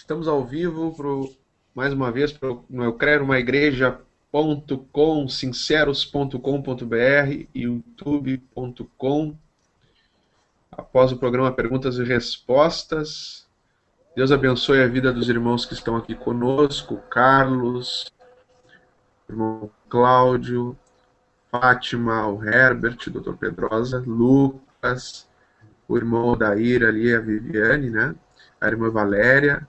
Estamos ao vivo mais uma vez no Eu Quero Uma Igreja.com, sinceros.com.br, youtube.com. Após o programa Perguntas e Respostas, Deus abençoe a vida dos irmãos que estão aqui conosco, Carlos, o irmão Cláudio, Fátima, o Herbert, o Dr. Pedrosa, Lucas, o irmão Daíra ali, a Viviane, né? A irmã Valéria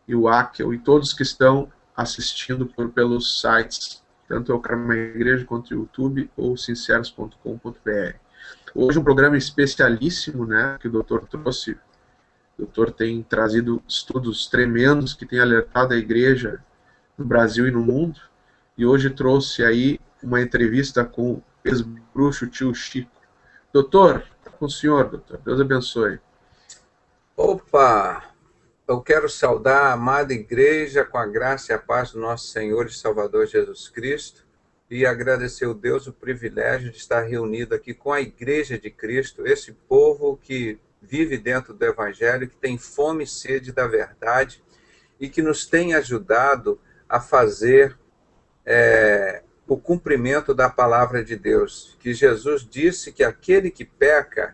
e o Akel, e todos que estão assistindo pelos sites, tanto Eu Quero Uma Igreja quanto o YouTube ou sinceros.com.br. Hoje um programa especialíssimo, né, que o doutor trouxe. O doutor tem trazido estudos tremendos que têm alertado a igreja no Brasil e no mundo, e hoje trouxe aí uma entrevista com o ex-bruxo tio Chico. Doutor, com o senhor, doutor. Deus abençoe. Opa! Eu quero saudar a amada igreja com a graça e a paz do nosso Senhor e Salvador Jesus Cristo e agradecer ao Deus o privilégio de estar reunido aqui com a igreja de Cristo, esse povo que vive dentro do Evangelho, que tem fome e sede da verdade e que nos tem ajudado a fazer o cumprimento da palavra de Deus, que Jesus disse que aquele que peca,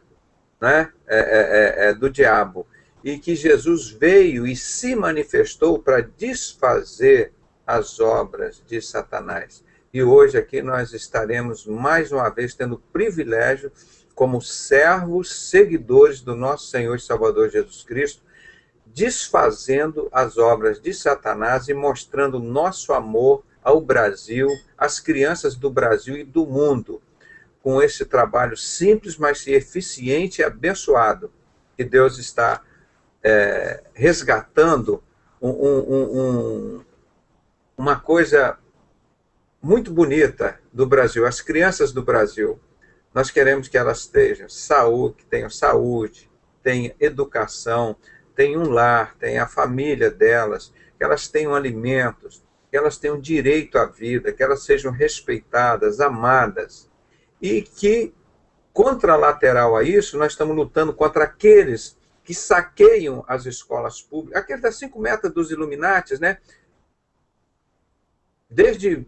né, é do diabo, e que Jesus veio e se manifestou para desfazer as obras de Satanás. E hoje aqui nós estaremos mais uma vez tendo o privilégio, como servos, seguidores do nosso Senhor e Salvador Jesus Cristo, desfazendo as obras de Satanás e mostrando nosso amor ao Brasil, às crianças do Brasil e do mundo, com esse trabalho simples, mas eficiente e abençoado, que Deus está resgatando uma coisa muito bonita do Brasil, as crianças do Brasil. Nós queremos que elas tenham saúde, tenham educação, tenham um lar, tenham a família delas, que elas tenham alimentos, que elas tenham direito à vida, que elas sejam respeitadas, amadas. E que, contralateral a isso, nós estamos lutando contra aqueles que saqueiam as escolas públicas, aqueles das 5 metas dos Illuminatis, né? Desde o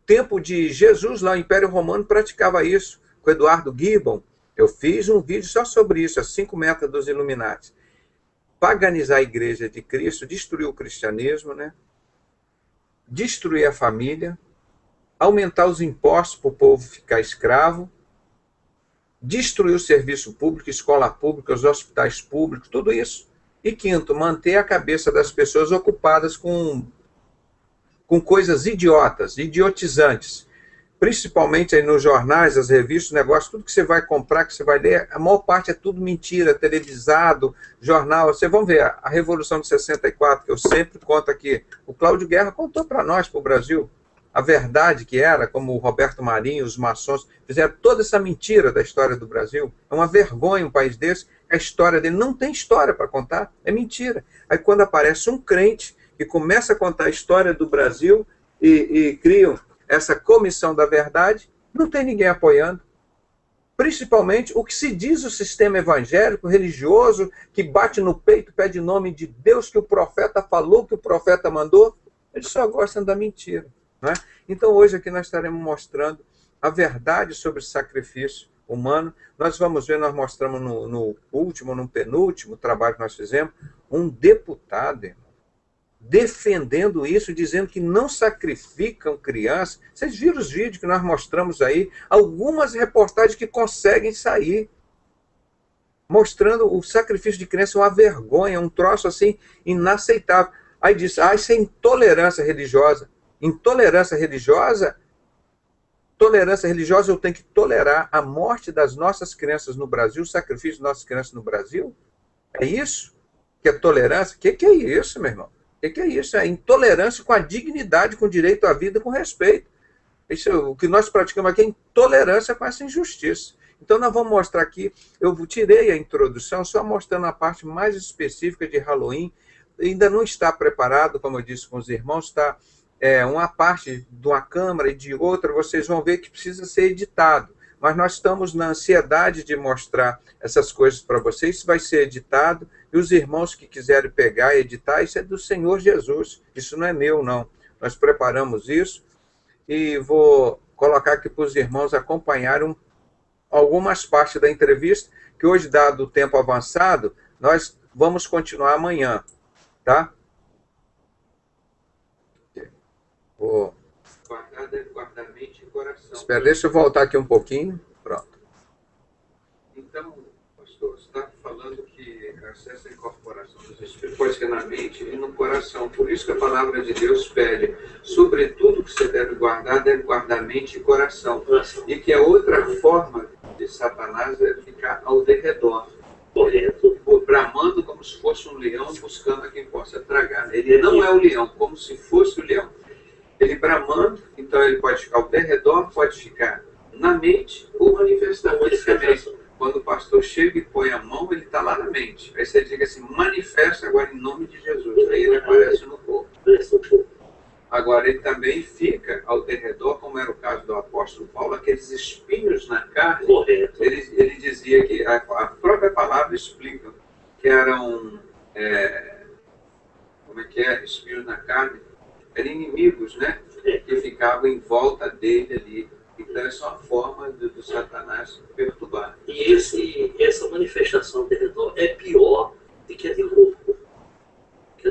tempo de Jesus, lá, o Império Romano praticava isso, com Eduardo Gibbon. Eu fiz um vídeo só sobre isso, as 5 metas dos Illuminatis. Paganizar a igreja de Cristo, destruir o cristianismo, né? Destruir a família, aumentar os impostos para o povo ficar escravo, destruir o serviço público, escola pública, os hospitais públicos, tudo isso. E quinto, manter a cabeça das pessoas ocupadas com coisas idiotas, idiotizantes. Principalmente aí nos jornais, as revistas, negócios, tudo que você vai comprar, que você vai ler, a maior parte é tudo mentira, televisado, jornal. Vocês vão ver a Revolução de 64, que eu sempre conto aqui. O Cláudio Guerra contou para nós, para o Brasil, a verdade que era, como o Roberto Marinho, os maçons, fizeram toda essa mentira da história do Brasil. É uma vergonha um país desse, a história dele não tem história para contar, é mentira. Aí quando aparece um crente que começa a contar a história do Brasil e criam essa comissão da verdade, não tem ninguém apoiando. Principalmente o que se diz o sistema evangélico, religioso, que bate no peito, pede nome de Deus, que o profeta falou, que o profeta mandou, eles só gostam da mentira. Não é? Então hoje aqui nós estaremos mostrando a verdade sobre o sacrifício humano. Nós vamos ver, nós mostramos no penúltimo trabalho que nós fizemos, um deputado, irmão, defendendo isso, dizendo que não sacrificam crianças. Vocês viram os vídeos que nós mostramos aí, algumas reportagens que conseguem sair, mostrando o sacrifício de criança, uma vergonha, um troço assim inaceitável. Aí diz, isso é intolerância religiosa. Intolerância religiosa? Tolerância religiosa, eu tenho que tolerar a morte das nossas crianças no Brasil, o sacrifício das nossas crianças no Brasil? É isso? Que é tolerância? O que é isso, meu irmão? O que é isso? É intolerância com a dignidade, com o direito à vida, com respeito. Isso, o que nós praticamos aqui é intolerância com essa injustiça. Então nós vamos mostrar aqui, eu tirei a introdução só mostrando a parte mais específica de Halloween. Ainda não está preparado, como eu disse com os irmãos, está uma parte de uma câmara e de outra, vocês vão ver que precisa ser editado. Mas nós estamos na ansiedade de mostrar essas coisas para vocês. Isso vai ser editado E os irmãos que quiserem pegar e editar, isso é do Senhor Jesus. Isso não é meu, não. Nós preparamos isso e vou colocar aqui para os irmãos acompanharem algumas partes da entrevista, que hoje, dado o tempo avançado, nós vamos continuar amanhã, tá? Vou guardar mente e coração. Espera, deixa eu voltar aqui um pouquinho. Pronto. Então, pastor, você está falando que acesso à incorporação dos Espíritos pode ser na mente e no coração. Por isso que a palavra de Deus pede, sobretudo que você deve guardar mente e coração. E que a outra forma de Satanás é ficar ao derredor. Correto. Bramando como se fosse um leão buscando a quem possa tragar. Ele não é o leão, como se fosse o leão. Ele bramando, então ele pode ficar ao derredor, pode ficar na mente ou manifestar fisicamente. Quando o pastor chega e põe a mão, ele está lá na mente. Aí você diga assim, manifesta agora em nome de Jesus. Aí ele aparece no corpo. Agora, ele também fica ao derredor, como era o caso do apóstolo Paulo, aqueles espinhos na carne. Correto. Ele dizia que a própria palavra explica que eram, espinhos na carne, eram inimigos, né? Que ficavam em volta dele ali. Então, essa é uma forma do Satanás perturbar. E essa manifestação ao derredor é pior do que a de corpo. Que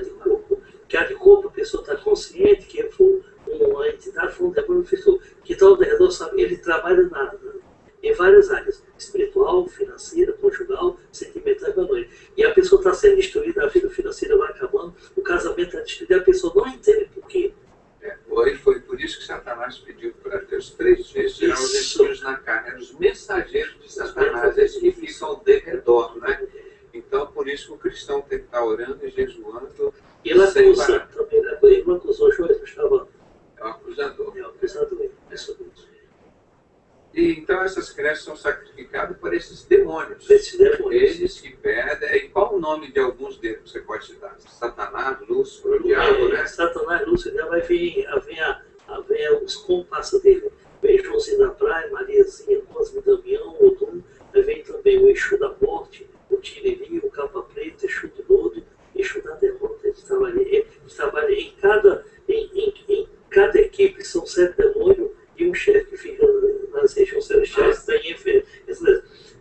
a de corpo, a pessoa está consciente que foi uma entidade, foi um demônio que está ao redor, sabe? Ele trabalha em várias áreas, espiritual, financeira, conjugal, sentimental e econômica. E a pessoa está sendo destruída, a vida financeira vai acabando, o casamento está destruído, e a pessoa não entende por quê. Foi por isso que Satanás pediu para Deus 3 vezes tirar os espinhos na carne. Eram os mensageiros de Satanás, esses que ficam ao derredor, né? Então, por isso que o cristão tem que estar orando e jejuando. E ele acusa também, né? Ele não acusou Joel, estava... É um acusador. É um acusador, isso. E então essas crianças são sacrificadas por esses demônios. Eles que pedem. E qual o nome de alguns deles que você pode citar? Satanás, Lúcifer, o diabo, né? Satanás, Lúcifer, vai vir os compassos dele. Vem Joãozinho da Praia, Mariazinha, Cosme Damião, Odum. Aí vem também o Exu da Morte, o Tiriri, o Capa Preta, Exu do Lodo, Exu da Derrota. Eles trabalham em cada equipe, são 7 demônios e um chefe que fica nas regiões celestiais,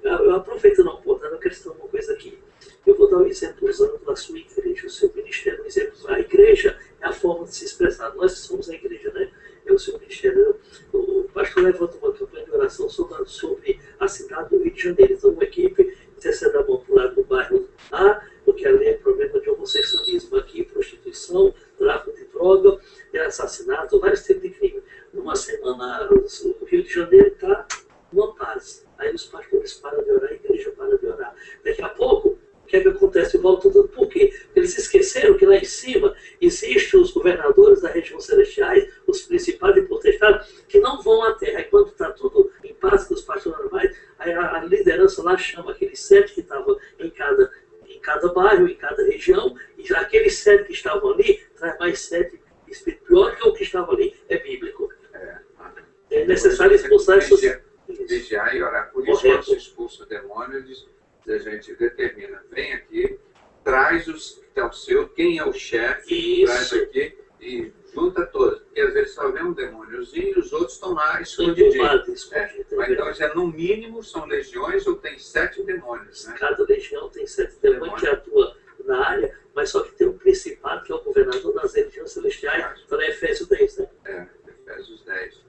eu aproveito não pôr, eu quero citar uma coisa aqui. Eu vou dar um exemplo usando a sua igreja, o seu ministério, um exemplo. A igreja é a forma de se expressar. Nós somos a igreja, né? É o seu ministério. O pastor levanta uma campanha de oração sobre a cidade do Rio de Janeiro. Então, uma equipe terceira mão para o lado do bairro A, porque ali é problema de homossexualismo aqui, prostituição, tráfico de droga, assassinato, vários tipos de crime. Numa semana, o Rio de Janeiro está uma paz. Aí os pastores param de orar, a igreja para de orar. Daqui a pouco, o que é que acontece? Volta tudo. Por quê? Eles esqueceram que lá em cima existem os governadores da região celestiais, os principais e potestades, que não vão à terra. E quando está tudo em paz, que os pastores normais, aí a liderança lá chama aqueles 7 que estavam em cada bairro, em cada região, e aqueles 7 que estavam ali, traz mais 7 espíritos. Pior que o que estava ali, é bíblico. É necessário expulsar esses... Vigiar e orar. Por isso, quando se expulsa o demônio, a gente determina, vem aqui, traz os que é o seu, quem é o chefe, traz aqui e junta todos. Porque às vezes só vem um demôniozinho e os outros estão lá escondidinhos. Mas então, já no mínimo, são legiões ou tem 7 demônios. Né? Cada legião tem 7 demônios que atuam na área, mas só que tem um principado que é o governador das regiões celestiais. Então é Efésios 10, né? Efésios 10.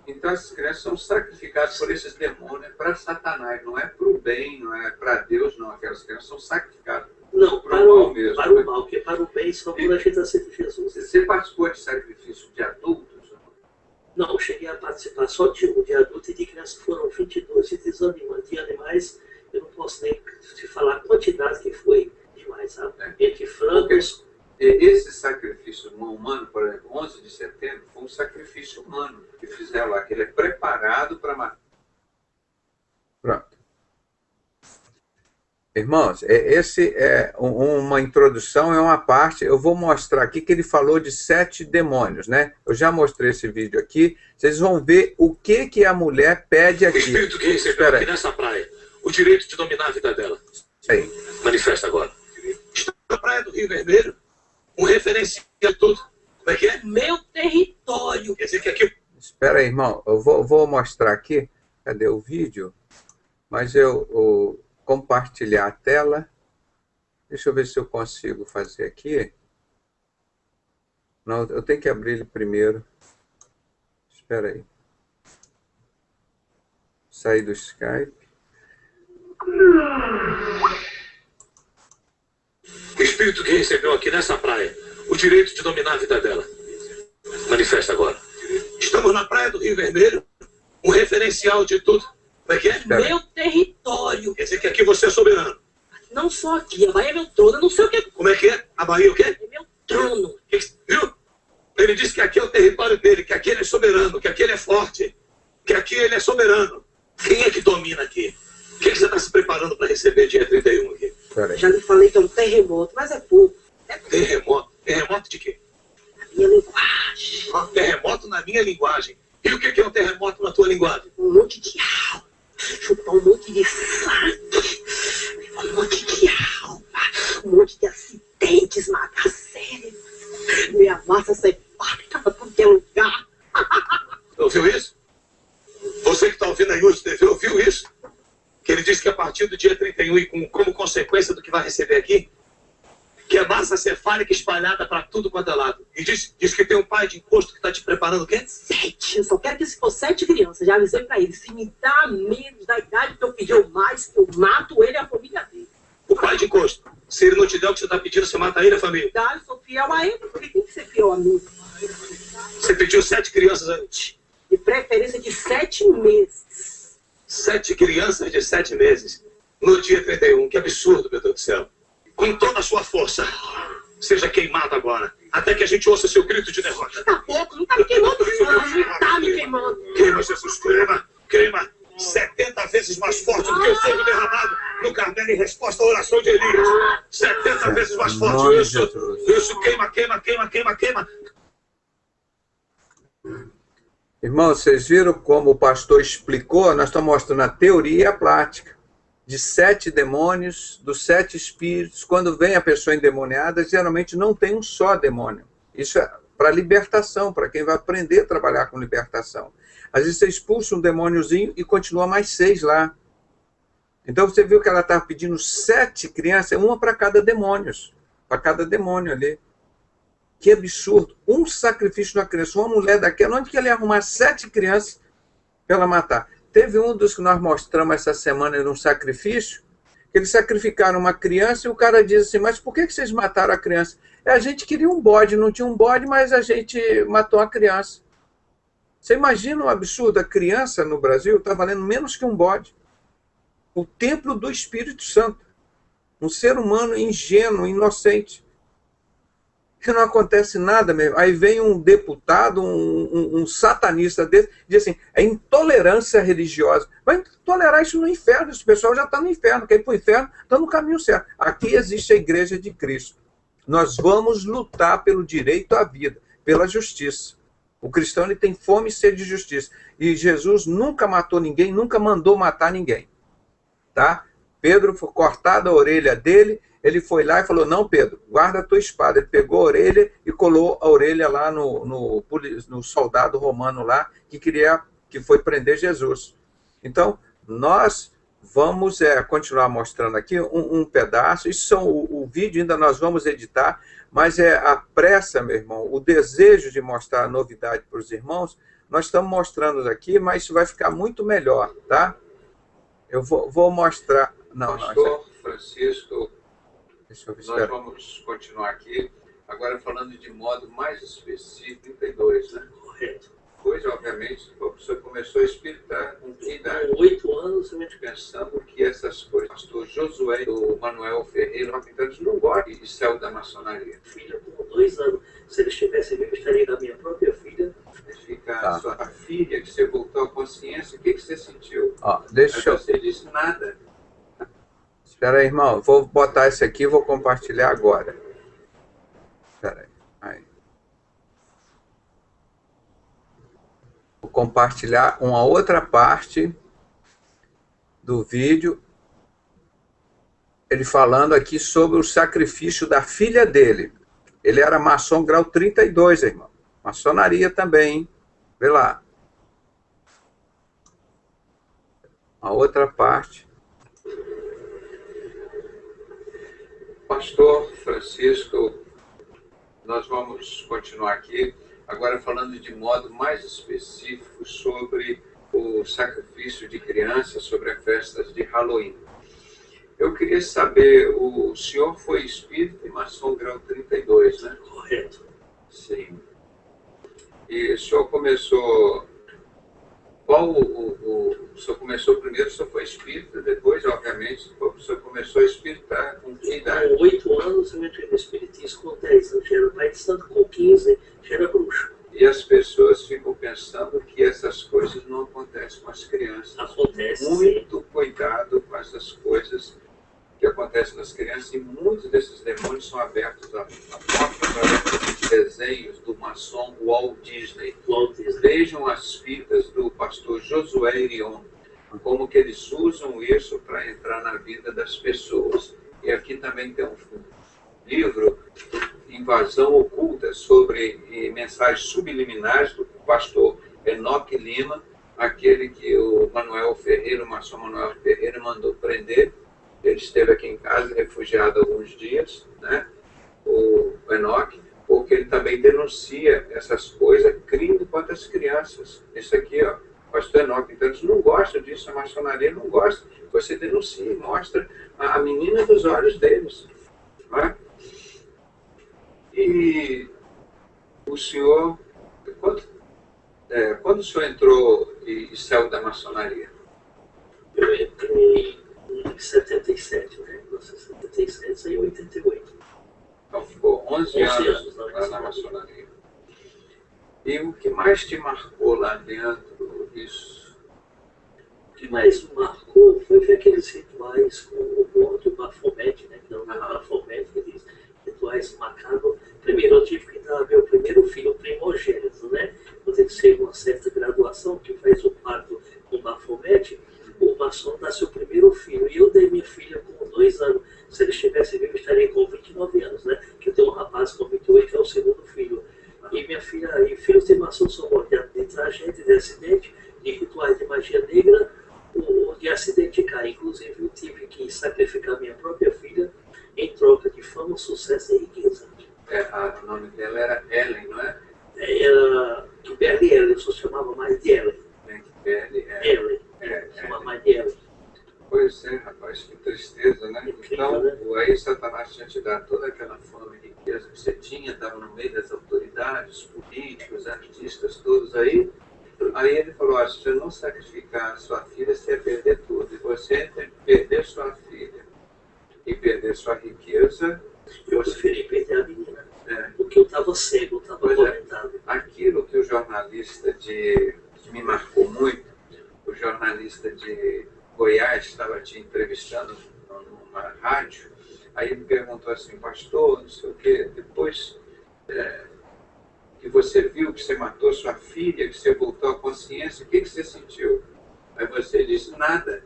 Então essas crianças são sacrificadas por esses demônios para Satanás, não é para o bem, não é para Deus, não. Aquelas crianças são sacrificadas para o mal mesmo. Para o mal, porque para o bem só quando a gente aceita Jesus. Você participou de sacrifício de adultos? Não, eu cheguei a participar só de um, de adulto e de criança foram 22, e de animais, eu não posso nem te falar a quantidade que foi demais, sabe? Entre frangos... Esse sacrifício humano, por exemplo, 11 de setembro, foi um sacrifício humano que fizeram lá, que ele é preparado para matar. Pronto. Irmãos, esse é uma introdução, é uma parte, eu vou mostrar aqui que ele falou de 7 demônios, né? Eu já mostrei esse vídeo aqui, vocês vão ver o que a mulher pede aqui. O espírito que recebeu aqui nessa praia, o direito de dominar a vida dela. Aí. Manifesta agora. na praia do Rio Vermelho, um referencial de tudo. Como é que é? Meu território. Quer dizer que aqui... Espera aí, irmão. Eu vou mostrar aqui. Cadê o vídeo? Mas eu compartilhar a tela. Deixa eu ver se eu consigo fazer aqui. Não, eu tenho que abrir ele primeiro. Espera aí. Sair do Skype. O espírito que recebeu aqui nessa praia o direito de dominar a vida dela. Manifesta agora. Estamos na praia do Rio Vermelho, um referencial de tudo. Como é que é? Meu território. Quer dizer que aqui você é soberano. Não só aqui, a Bahia é meu trono, eu não sei o que... Como é que é? A Bahia o quê? É meu trono. Viu? Ele disse que aqui é o território dele, que aqui ele é soberano, que aqui ele é forte, que aqui ele é soberano. Quem é que domina aqui? O que você está se preparando para receber dia 31 aqui? Já lhe falei que é um terremoto, mas é pouco. Terremoto? Terremoto de quê? Na minha linguagem. Terremoto na minha linguagem. E o que é um terremoto na tua linguagem? Um monte de alma. Chupar um monte de sangue. Um monte de alma. Um monte de acidentes, matar cérebros. Minha massa sepárica pra tudo que é lugar. Ouviu isso? Você que está ouvindo aí hoje, ouviu isso? Que ele disse que a partir do dia 31 e como consequência do que vai receber aqui, que é massa cefálica espalhada para tudo quanto é lado. E diz que tem um pai de imposto que está te preparando o quê? 7. Eu só quero que se for 7 crianças. Já avisei pra ele. Se me dá menos da idade que eu pedi ou mais, eu mato ele e a família dele. O pai de imposto. Se ele não te der o que você está pedindo, você mata ele e a família. Tá, eu sou fiel a ele, porque tem que ser fiel a mim. Você pediu 7 crianças antes. De preferência de 7 meses. 7 crianças de 7 meses. No dia 31. Que absurdo, meu Deus do céu. Com toda a sua força. Seja queimado agora. Até que a gente ouça seu grito de derrota. Tá pouco, não tá me queimando, não tá me queimando. Queima, Jesus, queima, queima. 70 vezes mais forte do que o fogo derramado no Carmelo em resposta à oração de Elias. 70 vezes mais forte. Isso, queima, queima, queima, queima, queima. Irmãos, vocês viram como o pastor explicou? Nós estamos mostrando a teoria e a prática. De 7 demônios, dos 7 espíritos. Quando vem a pessoa endemoniada, geralmente não tem um só demônio. Isso é para libertação, para quem vai aprender a trabalhar com libertação. Às vezes você expulsa um demôniozinho e continua mais 6 lá. Então você viu que ela estava pedindo 7 crianças, uma para cada demônio. Para cada demônio ali. Que absurdo. Um sacrifício de uma criança, uma mulher daquela, onde que ele ia arrumar 7 crianças para ela matar? Teve um dos que nós mostramos essa semana num sacrifício, que eles sacrificaram uma criança e o cara diz assim, mas por que vocês mataram a criança? A gente queria um bode, não tinha um bode, mas a gente matou a criança. Você imagina um absurdo, a criança no Brasil está valendo menos que um bode. O templo do Espírito Santo. Um ser humano ingênuo, inocente. Que não acontece nada mesmo. Aí vem um deputado, um satanista desse, diz assim, é intolerância religiosa. Vai tolerar isso no inferno, esse pessoal já está no inferno, quer ir para o inferno, está no caminho certo. Aqui existe a igreja de Cristo. Nós vamos lutar pelo direito à vida, pela justiça. O cristão ele tem fome e sede de justiça. E Jesus nunca matou ninguém, nunca mandou matar ninguém. Tá? Pedro foi cortada a orelha dele, ele foi lá e falou, não, Pedro, guarda a tua espada. Ele pegou a orelha e colou a orelha lá no soldado romano lá, que foi prender Jesus. Então, nós vamos continuar mostrando aqui um pedaço. Isso são o vídeo, ainda nós vamos editar, mas é a pressa, meu irmão, o desejo de mostrar a novidade para os irmãos, nós estamos mostrando aqui, mas isso vai ficar muito melhor, tá? Eu vou mostrar... Pastor Francisco, deixa eu ver, nós vamos continuar aqui, agora falando de modo mais específico, 32, né? Correto. Pois, obviamente, o professor começou a espírita com que idade? Com 8 anos, eu Pensando que essas coisas do Josué e do Manuel Ferreira, eles não gostam de céu da maçonaria. Filha com 2 anos. Se eles tivessem vivo, eu estaria da minha própria filha. Fica Tá. a sua filha, que você voltou à consciência, o que você sentiu? Deixa eu... Você disse nada. Espera aí, irmão. Vou botar esse aqui e vou compartilhar agora. Espera aí. Vou compartilhar uma outra parte do vídeo. ele falando aqui sobre o sacrifício da filha dele. Ele era maçom grau 32, irmão. Maçonaria também, hein? Vê lá. A outra parte. Pastor Francisco, nós vamos continuar aqui, agora falando de modo mais específico sobre o sacrifício de crianças, sobre as festas de Halloween. Eu queria saber, o senhor foi espírita e maçom grau 32, né? Correto. Sim. E o senhor começou... o senhor começou primeiro, o senhor foi espírita, depois, obviamente, o senhor começou a espiritar com que idade? Com 8 anos eu entrei no espiritismo, com 10 anos já era pai de santo, com 15 já era bruxo. E as pessoas ficam pensando que essas coisas não acontecem com as crianças. Acontece. Muito cuidado com essas coisas que acontecem nas crianças, e muitos desses demônios são abertos à porta através dos desenhos do maçom Walt Disney. Vejam as fitas do pastor Josué Irion, como que eles usam isso para entrar na vida das pessoas. E aqui também tem um livro, Invasão Oculta, sobre mensagens subliminares do pastor Enoque Lima, aquele que o Manuel Ferreira, o maçom Manuel Ferreira, mandou prender. Ele esteve aqui em casa, refugiado alguns dias, né? O Enoque, porque ele também denuncia essas coisas, crime contra as crianças. Isso aqui, ó, pastor Enoque. Então, eles não gostam disso, a maçonaria não gosta. Você denuncia e mostra a menina dos olhos deles. Não é? E o senhor, quando o senhor entrou e saiu da maçonaria? Eu entrei em 77, né? 1977, saí em 88. Então ficou 11 anos lá na maçonaria. E o que mais te marcou lá dentro disso? O que mais me marcou foi ver aqueles rituais com o morto e o Baphomet, né? Então, o Baphomet, aqueles rituais macabros. Primeiro, eu tive que dar meu primeiro filho primogênito, né? Quando ele chega a uma certa graduação, que faz o parto com o Baphomet, o maçom dá seu primeiro filho. E eu dei minha filha com 2 anos. Se ele estivesse vivo, eu estaria com 29 anos, né? Que eu tenho um rapaz com 28, que é o segundo filho. E minha filha, e filhos de maçom são mortos de tragédia, de acidente, de rituais de magia negra, ou de acidente de carro. Inclusive, eu tive que sacrificar minha própria filha em troca de fama, sucesso e riqueza. O nome dela era Ellen, não é? Era Kibele Ellen, eu só chamava mais de Ellen. Ellen. Chamava mais de Ellen. Pois é, rapaz, que tristeza, né? Incrível, né? Então, aí Satanás tinha te dado toda aquela fama e riqueza que você tinha, estava no meio das autoridades, políticos, artistas, todos aí. Aí ele falou, se você não sacrificar a sua filha, você ia perder tudo. E você, entre perder sua filha e perder sua riqueza... Eu preferi perder a menina, porque eu estava cego, eu estava acorrentado. Aquilo que o jornalista que me marcou muito, o jornalista de Goiás estava te entrevistando numa rádio, aí ele perguntou assim, pastor, não sei o quê, depois que você viu que você matou sua filha, que você voltou à consciência, o que você sentiu? Aí você disse, nada.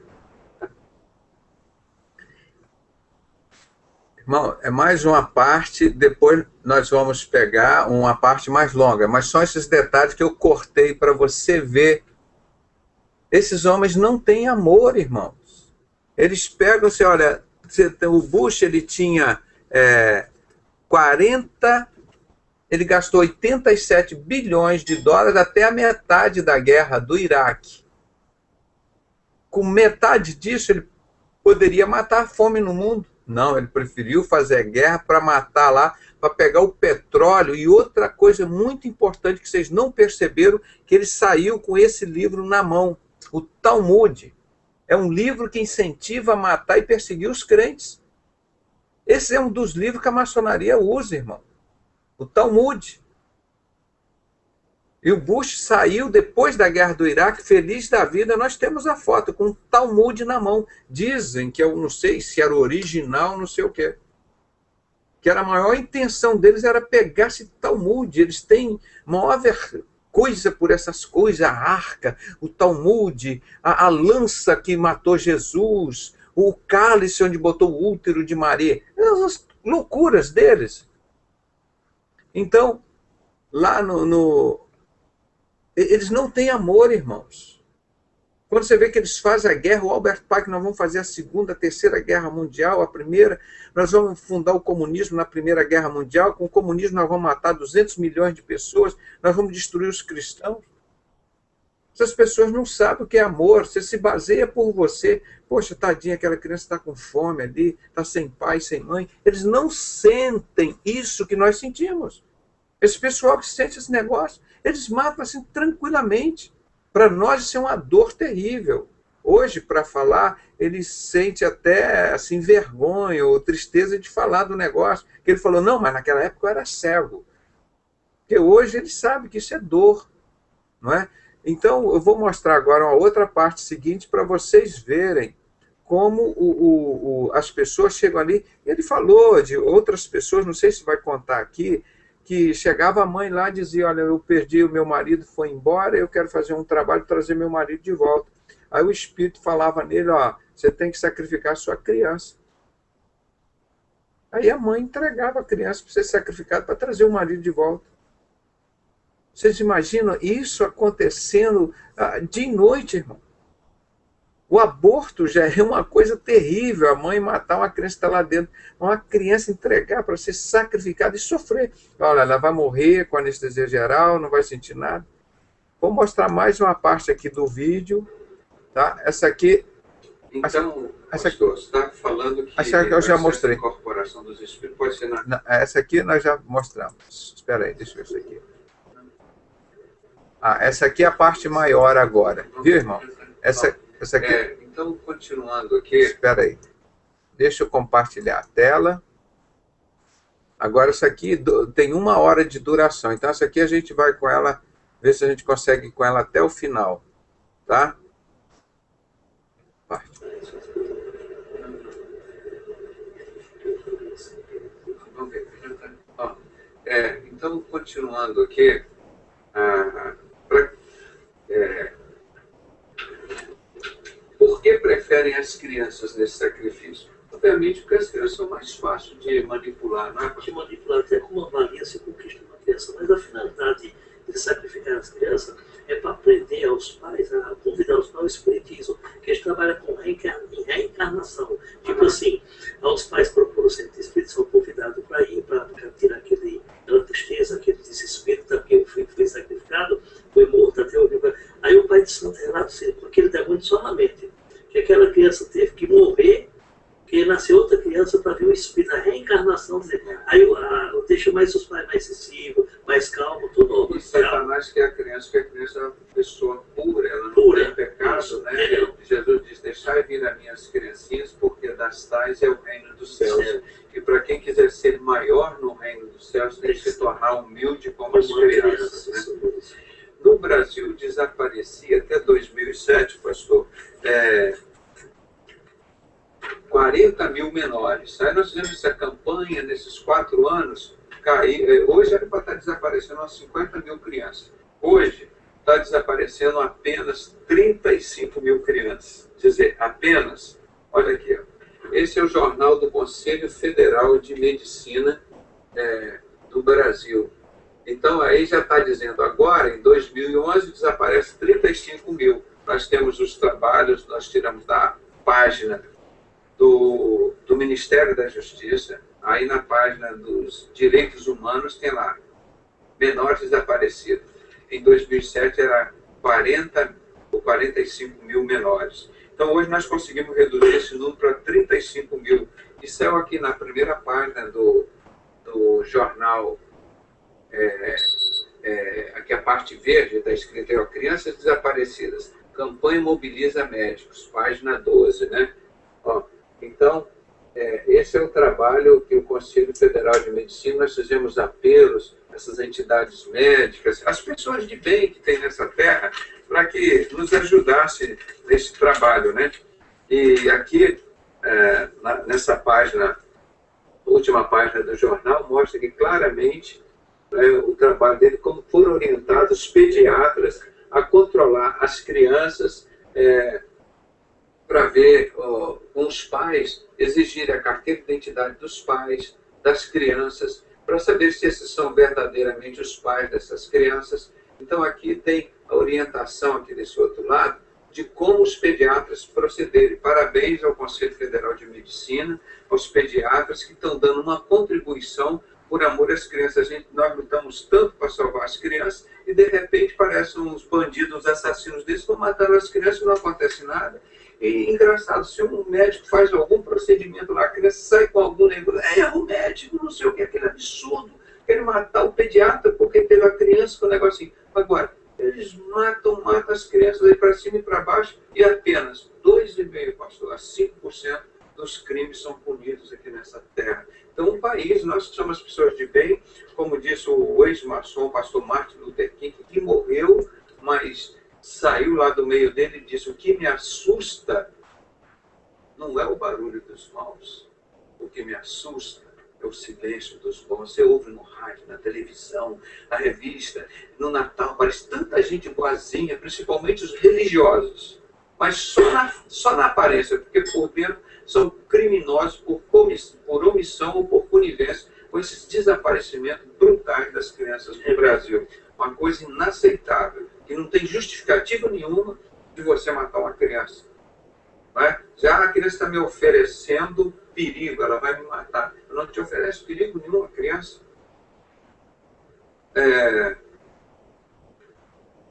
Irmão, é mais uma parte, depois nós vamos pegar uma parte mais longa, mas são esses detalhes que eu cortei para você ver. Esses homens não têm amor, irmãos. Eles pegam, você olha, o Bush, ele tinha 40, ele gastou 87 bilhões de dólares até a metade da guerra do Iraque. Com metade disso, ele poderia matar a fome no mundo. Não, ele preferiu fazer guerra para matar lá, para pegar o petróleo. E outra coisa muito importante que vocês não perceberam, que ele saiu com esse livro na mão. O Talmud. É um livro que incentiva a matar e perseguir os crentes. Esse é um dos livros que a maçonaria usa, irmão. O Talmud. E o Bush saiu depois da guerra do Iraque, feliz da vida. Nós temos a foto com o Talmud na mão. Dizem que eu não sei se era original, não sei o quê. Que era a maior intenção deles era pegar esse Talmud. Eles têm maior coisa por essas coisas, a arca, o Talmud, a lança que matou Jesus, o cálice onde botou o útero de Maria. As loucuras deles. Então, lá eles não têm amor, irmãos. Quando você vê que eles fazem a guerra, o Albert Pike, nós vamos fazer a Segunda, a Terceira Guerra Mundial, a Primeira, nós vamos fundar o comunismo na Primeira Guerra Mundial, com o comunismo nós vamos matar 200 milhões de pessoas, nós vamos destruir os cristãos. Essas pessoas não sabem o que é amor, você se baseia por você. Poxa, tadinha, aquela criança está com fome ali, está sem pai, sem mãe. Eles não sentem isso que nós sentimos. Esse pessoal que sente esse negócio, eles matam assim tranquilamente. Para nós isso é uma dor terrível. Hoje, para falar, ele sente até assim, vergonha ou tristeza de falar do negócio. Que ele falou, não, mas naquela época eu era cego. Porque hoje ele sabe que isso é dor. Não é? Então, eu vou mostrar agora uma outra parte seguinte para vocês verem como as pessoas chegam ali. Ele falou de outras pessoas, não sei se vai contar aqui, que chegava a mãe lá e dizia, olha, eu perdi, o meu marido foi embora, eu quero fazer um trabalho para trazer meu marido de volta. Aí o Espírito falava nele, ó, você tem que sacrificar a sua criança. Aí a mãe entregava a criança para ser sacrificada para trazer o marido de volta. Vocês imaginam isso acontecendo de noite, irmão? O aborto já é uma coisa terrível, a mãe matar uma criança que está lá dentro, uma criança entregar para ser sacrificada e sofrer. Olha, ela vai morrer com anestesia geral, não vai sentir nada. Vou mostrar mais uma parte aqui do vídeo. Tá? Essa aqui... Então, essa pastor, você está falando que essa aqui eu já mostrei. A incorporação dos espíritos pode ser na... Essa aqui nós já mostramos. Espera aí, deixa eu ver isso aqui. Essa aqui é a parte maior agora. Viu, irmão? Essa aqui... então, continuando aqui... Espera aí. Deixa eu compartilhar a tela. Agora, isso aqui tem 1 hora de duração. Então, essa aqui a gente vai com ela, ver se a gente consegue ir com ela até o final. Tá? Parte. Então, continuando aqui... por que preferem as crianças nesse sacrifício? Obviamente porque as crianças são mais fáceis de manipular, não é? De manipular, até como uma varinha se conquista uma criança, mas a finalidade de sacrificar as crianças é para aprender aos pais, a convidar os pais ao espiritismo, que eles trabalham com reencarnação. Tipo assim, os pais procuram sempre espíritos, são convidados para ir, para tirar aquela tristeza, aquele desespero, porque o filho foi sacrificado, foi morto até o... Aí o pai de santo relata com aquele demônio só na mente, que aquela criança teve que morrer, que nasceu outra criança para ver o espírito, a reencarnação. Aí eu deixo mais os pais mais sensíveis, mais calmos, tudo novo. E Satanás que a criança é uma pessoa pura, ela não tem pecado, né? Jesus diz, deixai vir as minhas criancinhas, porque das tais é o reino dos céus. E para quem quiser ser maior no reino dos céus, tem que se tornar humilde como as crianças. Né? No Brasil, desaparecia até 2007, pastor, 40 mil menores. Aí nós fizemos essa campanha nesses 4 anos. Hoje era para estar desaparecendo umas 50 mil crianças. Hoje está desaparecendo apenas 35 mil crianças. Quer dizer, apenas, olha aqui, ó. Esse é o jornal do Conselho Federal de Medicina do Brasil. Então, aí já está dizendo, agora, em 2011, desaparece 35 mil. Nós temos os trabalhos, nós tiramos da página do Ministério da Justiça, aí na página dos Direitos Humanos tem lá, menores desaparecidos. Em 2007 era 40 ou 45 mil menores. Então, hoje nós conseguimos reduzir esse número para 35 mil. E saiu aqui na primeira página do jornal, aqui a parte verde está escrito, crianças desaparecidas, campanha mobiliza médicos, página 12, né? Ó, então, esse é o trabalho que o Conselho Federal de Medicina, nós fizemos apelos a essas entidades médicas, as pessoas de bem que tem nessa terra, para que nos ajudassem nesse trabalho, né? E aqui, nessa página, última página do jornal, mostra que claramente o trabalho dele, como foram orientados os pediatras a controlar as crianças para ver com os pais exigirem a carteira de identidade dos pais, das crianças, para saber se esses são verdadeiramente os pais dessas crianças. Então, aqui tem a orientação, aqui desse outro lado, de como os pediatras procederem. Parabéns ao Conselho Federal de Medicina, aos pediatras que estão dando uma contribuição por amor às crianças. Nós lutamos tanto para salvar as crianças e, de repente, parecem uns bandidos, uns assassinos desses, que mataram as crianças e não acontece nada. E, engraçado, se um médico faz algum procedimento lá, a criança sai com algum negócio, erro médico, não sei o que, aquele absurdo, querem matar o pediatra porque teve a criança com o negocinho. Agora, eles matam as crianças aí para cima e para baixo, e apenas 2,5%, pastor, a 5% dos crimes são punidos aqui nessa terra. Então, o país, nós que somos pessoas de bem, como disse o ex-maçom, o pastor Martin Luther King, que morreu, mas saiu lá do meio dele e disse: o que me assusta não é o barulho dos maus, o que me assusta é o silêncio dos bons. Você ouve no rádio, na televisão, na revista, no Natal, parece tanta gente boazinha, principalmente os religiosos, mas só na aparência, porque por dentro são criminosos por omissão ou por conivência com esses desaparecimentos brutais das crianças no Brasil. Uma coisa inaceitável, que não tem justificativa nenhuma de você matar uma criança. Não é? Já a criança está me oferecendo perigo, ela vai me matar. Eu não te ofereço perigo nenhum a criança.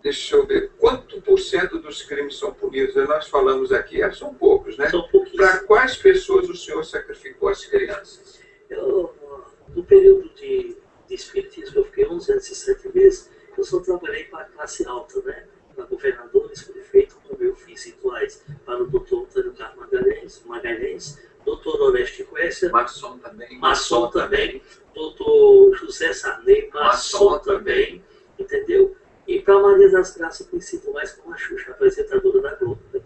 Deixa eu ver, quanto por cento dos crimes são punidos? Nós falamos aqui, são poucos, né? São pouquíssimos. Para quais pessoas o senhor sacrificou as crianças? No período de espiritismo, eu fiquei 11 anos e 7 meses, eu só trabalhei para a classe alta, né? Para governadores, prefeito, como eu fiz rituais para o doutor Antônio Carlos Magalhães, doutor Oreste Quécia, maçom também, doutor José Sarney, maçom também, entendeu? E para Maria das Graças, conhecido mais como a Xuxa, apresentadora da Globo, né?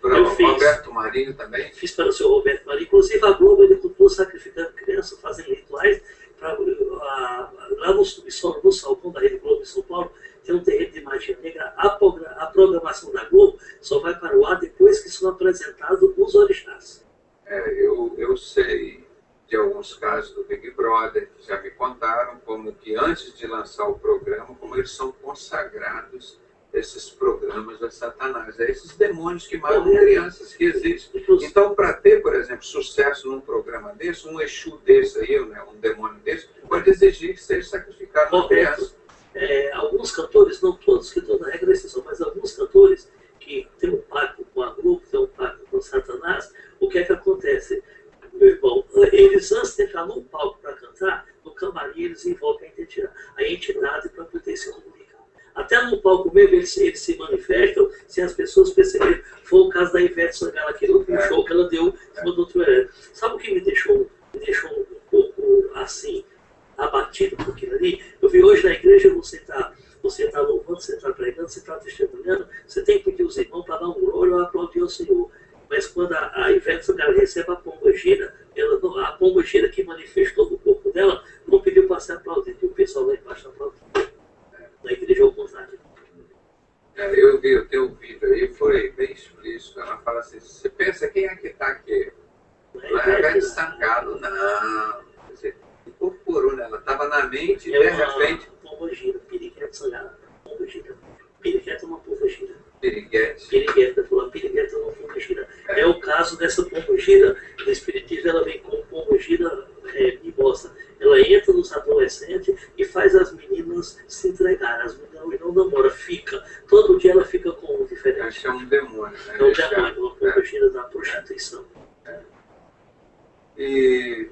Para o Roberto Marinho também? Fiz para o senhor Roberto Marinho. Inclusive, a Globo, ele continuou sacrificando crianças, fazendo rituais. Lá no subsolo, no Salcão da Rede Globo em São Paulo, tem um terreno de magia negra. A programação da Globo só vai para o ar depois que são apresentados os orixás. Eu sei de alguns casos do Big Brother, já me contaram como que antes de lançar o programa, como eles são consagrados, esses programas a Satanás, esses demônios que matam crianças que existem. Então, para ter, por exemplo, sucesso num programa desse, um Exu desse aí, né, um demônio desse, pode exigir que seja sacrificado uma criança. Alguns cantores, não todos, que toda regra é exceção, mas alguns cantores que têm um pacto com a Globo, têm um pacto com Satanás, o que é que acontece? Meu irmão, eles antes de entrar no palco para cantar, no camarim eles invocam a entidade para poder se comunicar. Até no palco mesmo eles se manifestam sem as pessoas perceberem. Foi o caso da Ivete Sangalo, aquele último show que ela deu em cima do outro evento. Sabe o que me deixou um pouco assim, abatido com aquilo ali? Eu vi hoje na igreja, você está louvando, você está pregando, você está testemunhando, você tem que pedir os irmãos para dar um glória ou aplaudir ao Senhor. Mas quando a Ivete Sangalo recebe a pombogira, a pombogira que manifestou no corpo dela, não pediu para ser aplaudido, e o pessoal lá embaixo aplaudiu. Na igreja ao contrário. Eu vi o teu vídeo aí, foi bem explícito. Ela fala assim: você pensa quem é que está aqui? Não é Ivete Sangalo, não. Quer dizer, incorporou, né? Ela estava na mente e de repente. Pombogira, Piriguete Sangalo, pombogira. Piriguete é uma pombogira. Piriguete, eu falo, piriguete é uma pombogira. É o caso dessa pombogira. No espiritismo ela vem com pombogira mimosa. Ela entra nos adolescentes e faz as meninas se entregarem. As meninas não namoram, fica. Todo dia ela fica com um diferente. acho que é um demônio, né? É um demônio, uma pombogira da prostituição. E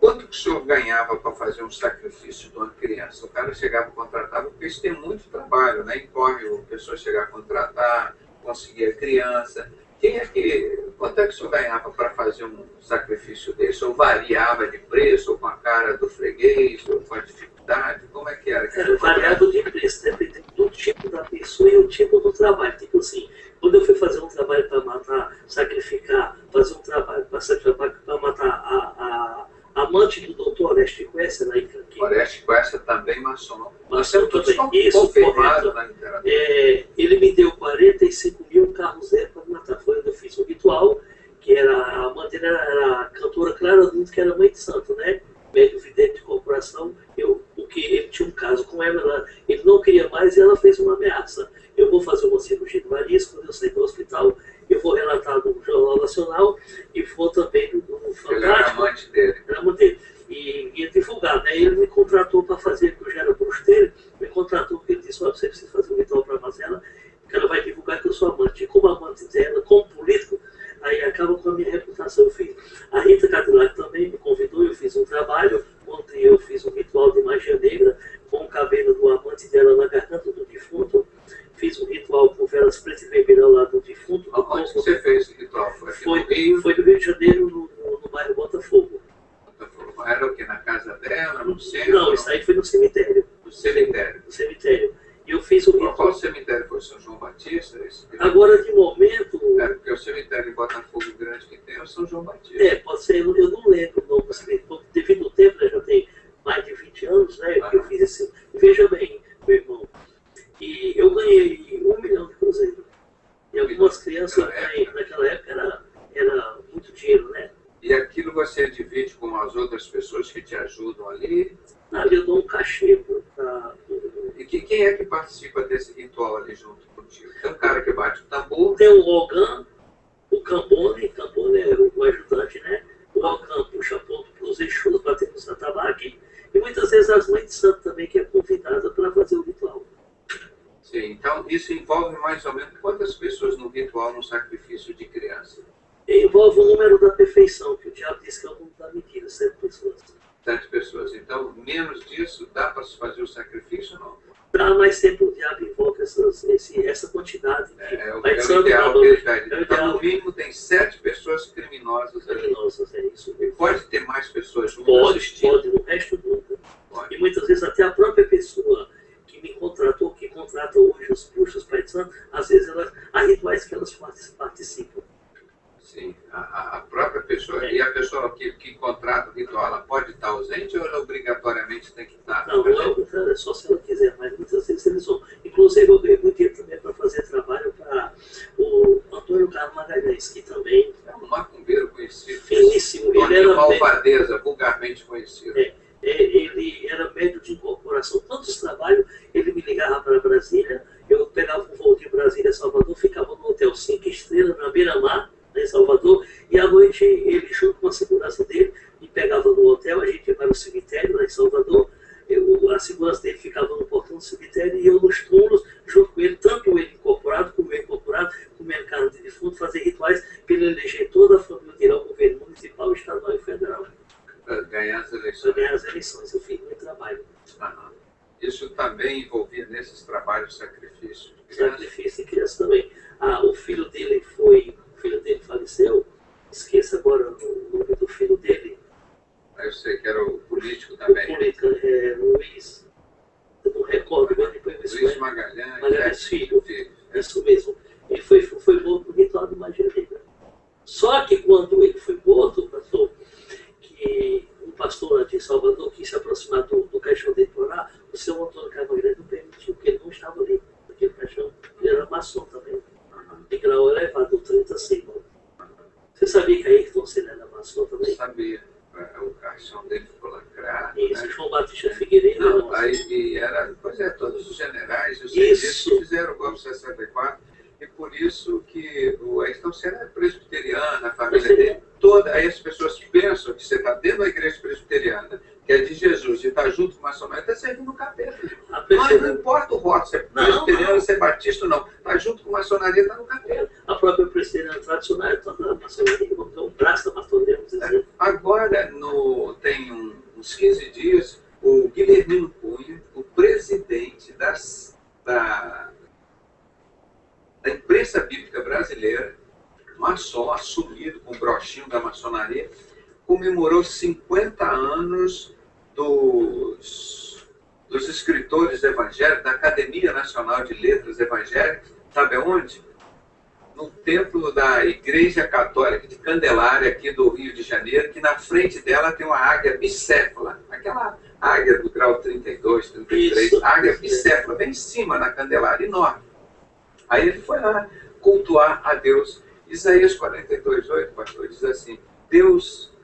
quanto que o senhor ganhava para fazer um sacrifício de uma criança? O cara chegava e contratava, porque isso tem muito trabalho, né? Incorre a pessoa chegar a contratar, conseguir a criança. Quanto é que o senhor ganhava para fazer um sacrifício desse? Ou variava de preço, ou com a cara do freguês, ou com a dificuldade? Como é que era? Variava de preço, depende do tipo da pessoa e o tipo do trabalho. Tipo assim, quando eu fui fazer um trabalho para matar, sacrificar, fazer um trabalho para matar a amante do doutor Oreste Quécia, lá em Canquinho. Oreste Quécia também maçom. Nós temos todos confirmados na literatura. Ele me deu 45 mil carros zero para matar. Foi onde eu ritual, que era a amante era a cantora Clara Nunes, que era mãe de santo, né? Médio vidente de corporação, porque ele tinha um caso com ela, ele não queria mais e ela fez uma ameaça. Eu vou fazer uma cirurgia de variz, quando eu sair do hospital, eu vou relatar no Jornal Nacional e vou também no Fantástico. Ele era amante dele. Era amante dele. E ia divulgar, né? Ele me contratou para fazer, porque eu já era bruxo dele, me contratou porque ele disse, olha, você precisa fazer um ritual para Marcela, porque ela vai divulgar que eu sou amante. E como amante dela, como político, aí acaba com a minha reputação. Eu fiz. A Rita Cadillac também me convidou, eu fiz um trabalho, onde eu fiz um ritual de magia negra, com o cabelo do amante dela na garganta do defunto, fiz um ritual com velas pretas e vermelhas ao lado do defunto. Onde você fez esse ritual? Foi do Rio de Janeiro, no bairro Botafogo. Era o que? Na casa dela, no centro? Não, isso aí foi no cemitério. No cemitério. No cemitério. E eu fiz o ritual. Qual cemitério foi? São João Batista? Agora, de momento... É, porque o cemitério em Botafogo grande que tem é o São João Batista. Pode ser, eu não lembro o nome do cemitério. Devido ao tempo, né, já tem mais de 20 anos, né, que eu fiz esse... Veja bem, meu irmão, e eu ganhei 1 milhão de cruzeiro. E algumas crianças naquela época era muito dinheiro, né? E aquilo você divide com as outras pessoas que te ajudam ali? Ali eu dou um cachê para... E quem é que participa desse ritual ali junto contigo? Tem um cara que bate o tambor. Tem o Rogan, o Cambone é o ajudante, né? O Rogan puxa ponto para os Exus, bater no Santabaque. E muitas vezes as mães de santo também, que é convidada para fazer o ritual. Sim, então isso envolve mais ou menos quantas pessoas no ritual, no sacrifício de criança? Envolve o número da perfeição, que o diabo diz que é o número da mentira, 7 pessoas. 7 pessoas. Então, menos disso, dá para se fazer o sacrifício ou não? Dá, mas sempre o diabo invoca essa quantidade. É o ideal que ele pede. Então, no mínimo, tem 7 pessoas criminosas ali. Criminosas, é isso. E pode ter mais pessoas juntas assistindo? Pode, no resto nunca. E muitas vezes até a própria pessoa que me contratou, que contrata hoje os bruxos Pai de Santo, às vezes há rituais que elas participam. Sim, a própria pessoa, e a pessoa que contrata o ritual, ela pode estar ausente ou ela obrigatoriamente tem que estar? Não, é só se ela quiser, mas muitas vezes eles vão. Inclusive eu ganhei muito dinheiro também para fazer trabalho para o Antônio Carlos Magalhães, que também... É um macumbeiro conhecido. Finíssimo. Ele era malvadeza, vulgarmente conhecido. Ele era médio de incorporação. Tantos trabalhos, ele me ligava para Brasília, eu pegava um voo de Brasília a Salvador, ficava no hotel 5 estrelas na beira-mar, em Salvador, e à noite ele, junto com a segurança dele, me pegava no hotel, a gente ia para o cemitério lá em Salvador, a segurança dele ficava no portão do cemitério e eu nos túmulos, junto com ele, tanto ele incorporado como eu incorporado, comendo carne de defunto, fazer rituais para ele eleger toda a família dele ao governo municipal, estadual e federal. Para ganhar as eleições. Para ganhar as eleições, eu fiz muito trabalho. Isso também envolvia nesses trabalhos sacrifícios. Sacrifício de criança também. O filho dele faleceu, esqueça agora o nome do filho dele. Eu sei que era o político também. O político Luiz, eu não recordo, mas depois eu Luiz Magalhães. Magalhães Filho, isso mesmo. Ele foi morto no ritual de magia negra. Só que quando ele foi morto, pastor, que um pastor de Salvador quis se aproximar do caixão dele para orar, o seu Antônio Carvalho não permitiu, porque ele não estava ali naquele caixão. Ele era maçom também. De grau elevado, 30 acima. Você sabia que a Ayrton Senna era maçom também? Sabia. O caixão dele ficou lacrado. Isso, né? João Batista Figueiredo. Não, aí era, pois é, todos os generais, os cientistas que fizeram o golpe de 64, e por isso que o Ayrton Senna é presbiteriano, a família dele, toda, aí as pessoas pensam que você está dentro da igreja presbiteriana, que é de Jesus, e está junto com a maçonaria, está servindo o capeta. Não importa o voto, se é presbiteriano, se é batista, não. Está junto com a maçonaria, está no capeta. A própria presbiteriana tradicional está na maçonaria, um braço da maçonaria, vamos dizer. Agora, tem uns 15 dias, o Guilhermino Cunha, o presidente da imprensa bíblica brasileira, maçom, assumido com o brochinho da maçonaria, comemorou 50 anos dos escritores evangélicos, da Academia Nacional de Letras Evangélicas, sabe onde? No templo da Igreja Católica de Candelária, aqui do Rio de Janeiro, que na frente dela tem uma águia bicéfala, aquela águia do grau 32, 33, isso, águia bicéfala, bem em cima na Candelária, enorme. Aí ele foi lá cultuar a Deus Isaías 42:8, pastor, diz assim, Deus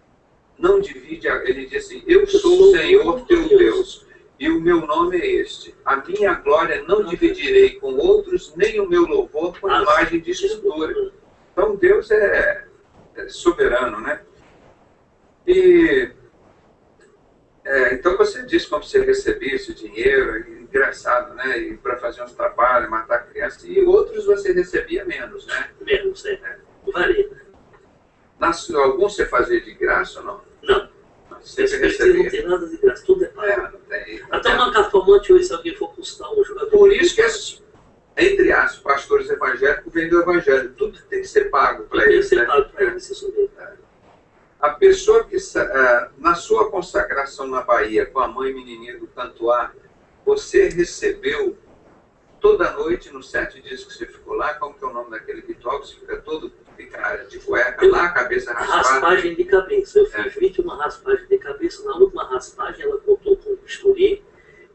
não divide, ele diz assim, eu sou o Senhor teu Deus, e o meu nome é este. A minha glória não dividirei com outros, nem o meu louvor com imagem de escultura. Então Deus é soberano, né? E então você diz como você recebia esse dinheiro, engraçado, né? E para fazer uns trabalhos, matar crianças, e outros você recebia menos, né? Menos, varia. Alguns você fazia de graça ou não? Não. Sempre recebia. Não tem nada de graça, tudo é pago. Não tem. Até uma cartomante hoje, se alguém for custar um jogador. Por isso que entre aspas, pastores evangélicos vêm do evangelho. Tudo tem que ser pago para eles. Tem que ser pago para eles, isso mesmo. A pessoa que, na sua consagração na Bahia, com a mãe menininha do Cantuar, você recebeu toda noite, nos 7 dias que você ficou lá, como que é o nome daquele ritual que você fica de cueca lá, cabeça raspada? Raspagem de cabeça. Eu fiz 21 raspagens de cabeça. Na última raspagem, ela cortou com o bisturi.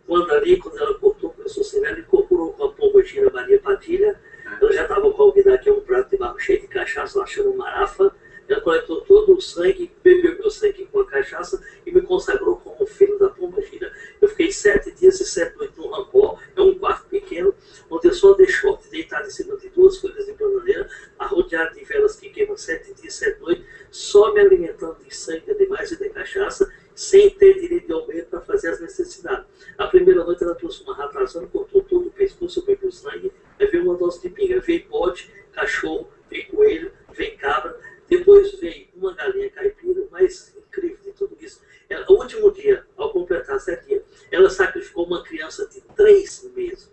Quando ela cortou, começou a ser, ela incorporou com a pomba gira Maria Padilha. Eu já estava convidado aqui a um prato de barro cheio de cachaça, achando marafa. Ela coletou todo o sangue, bebeu meu sangue com a cachaça e me consagrou como filho da pomba gira. Eu fiquei 7 dias e 7 noites no rancor, é um quarto pequeno, onde eu só de short, deitado em cima de 2 folhas de bananeira, arrodeado de velas que queimam 7 dias e 7 noites, só me alimentando de sangue, de animais e de cachaça, sem ter direito de almeida para fazer as necessidades. A primeira noite ela trouxe uma ratazana, cortou todo o pescoço, eu bebi o sangue, aí veio uma dose de pinga, veio bode, cachorro, veio coelho, veio cabra, depois veio uma galinha caipira, o mais incrível de tudo isso. O último dia, ao completar 7 dias, ela sacrificou uma criança de 3 meses.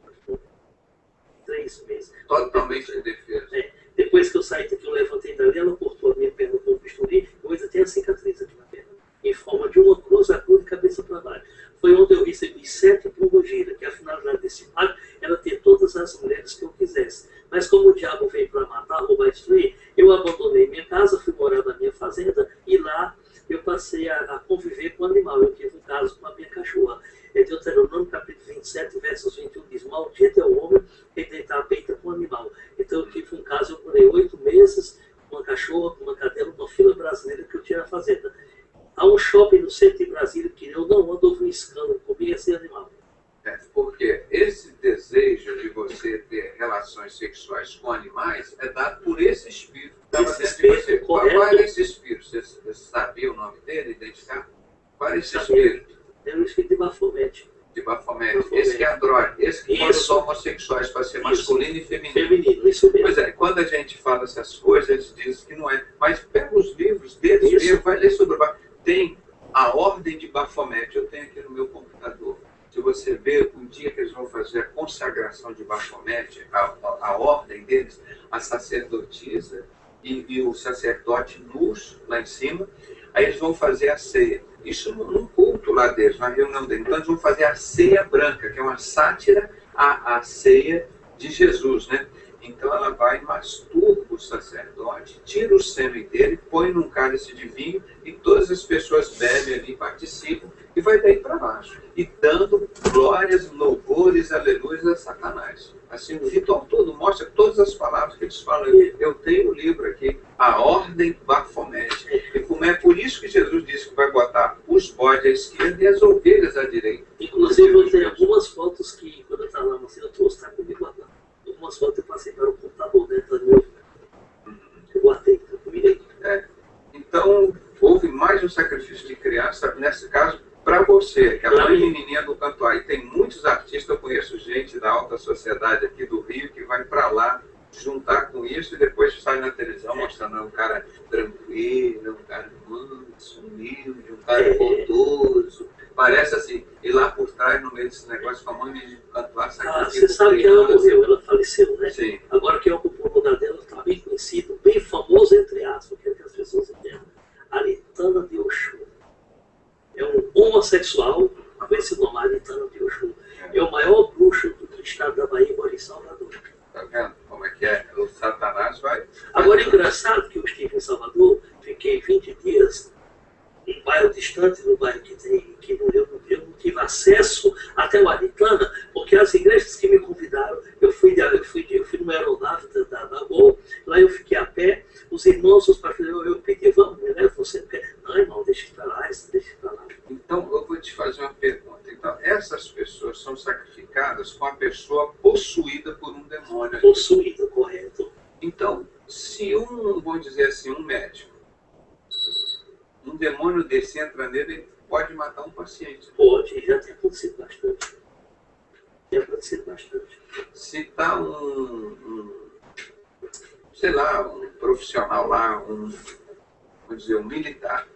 3 meses. Totalmente indefesa. Depois que eu saí daqui, eu levantei dali, ela cortou a minha perna com o bisturi, eu ainda tenho a cicatriz aqui na perna, em forma de uma cruz, a cruz de cabeça para baixo. Foi onde eu recebi 7 pombogiras, que a finalidade desse pacto era ter todas as mulheres que eu quisesse. Mas como o diabo veio para matar, roubar e destruir, eu abandonei minha casa, fui morar na minha fazenda e lá eu passei a conviver com o animal. Eu tive um caso com a minha cachorra. Deuteronômio capítulo 27, versos 21 diz, maldito é o homem que deitar a peita com o animal. Então eu tive um caso, eu morei 8 meses com uma cachorra, com uma cadela, uma fila brasileira que eu tinha na fazenda. Há um shopping no centro de Brasília que eu não ando, houve um escândalo comigo esse animal. Porque esse desejo de você ter relações sexuais com animais é dado por esse espírito que estava dentro de você. Qual era esse espírito? Você sabia o nome dele, identificar? Qual era esse espírito? Era o espírito de Bafomete. De Bafomete. Esse que é Andróide. Esse que quando são homossexuais para ser masculino e feminino. Feminino, isso mesmo. Pois é, quando a gente fala essas coisas, eles dizem que não é. Mas pega os livros deles mesmo, vai ler sobre o tem a ordem de Bafomete, eu tenho aqui no meu computador. Se você ver o dia que eles vão fazer a consagração de Bafomete, a ordem deles, a sacerdotisa e o sacerdote nus lá em cima, aí eles vão fazer a ceia. Isso num culto lá deles, na reunião deles. Então eles vão fazer a ceia branca, que é uma sátira à ceia de Jesus, né? Então ela vai e masturba o sacerdote, tira o sêmen dele, põe num cálice de vinho e todas as pessoas bebem ali, participam e vai daí para baixo. E dando glórias, louvores, aleluias a Satanás. Assim, o ritual todo mostra todas as palavras que eles falam. Eu tenho o livro aqui, a ordem Bafomete. E como é por isso que Jesus disse que vai botar os bodes à esquerda e as ovelhas à direita. Inclusive eu tenho algumas fotos que, quando eu estava lá no centro, eu trouxe, está comigo lá. Algumas fotos eu passei para o computador dentro do meu. Eu guardei, está comigo aí. Então, houve mais um sacrifício de criança, nesse caso, para você, que é a menininha do Cantuar. E tem muitos artistas, eu conheço gente da alta sociedade aqui do Rio, que vai para lá juntar com isso e depois sai na televisão mostrando um cara tranquilo, um cara manso, humilde, um cara bondoso. Parece assim, e lá por trás, no meio desse negócio, com a mãe de Cantuar, você sabe que ela morreu, ela faleceu, né? Sim. Agora quem ocupou o lugar dela está bem conhecido, bem famoso, entre aspas, que as pessoas entendem. Aritana de Oxum. É um homossexual, com esse nome, Aritana de Oxum. É o maior bruxo do estado da Bahia, mora em Salvador. Tá vendo como é que é? O Satanás vai... Agora, engraçado que eu estive em Salvador, fiquei 20 dias em um bairro distante, no bairro que eu não tive acesso até o Aritana, porque as igrejas que me convidaram, eu fui numa aeronave da Gol, lá eu fiquei a pé, se vamos dizer assim, um médico, um demônio desse entra nele, ele pode matar um paciente. Pode, já tem acontecido bastante. Tem acontecido bastante. Se está sei lá, um profissional lá, vamos dizer, um militar,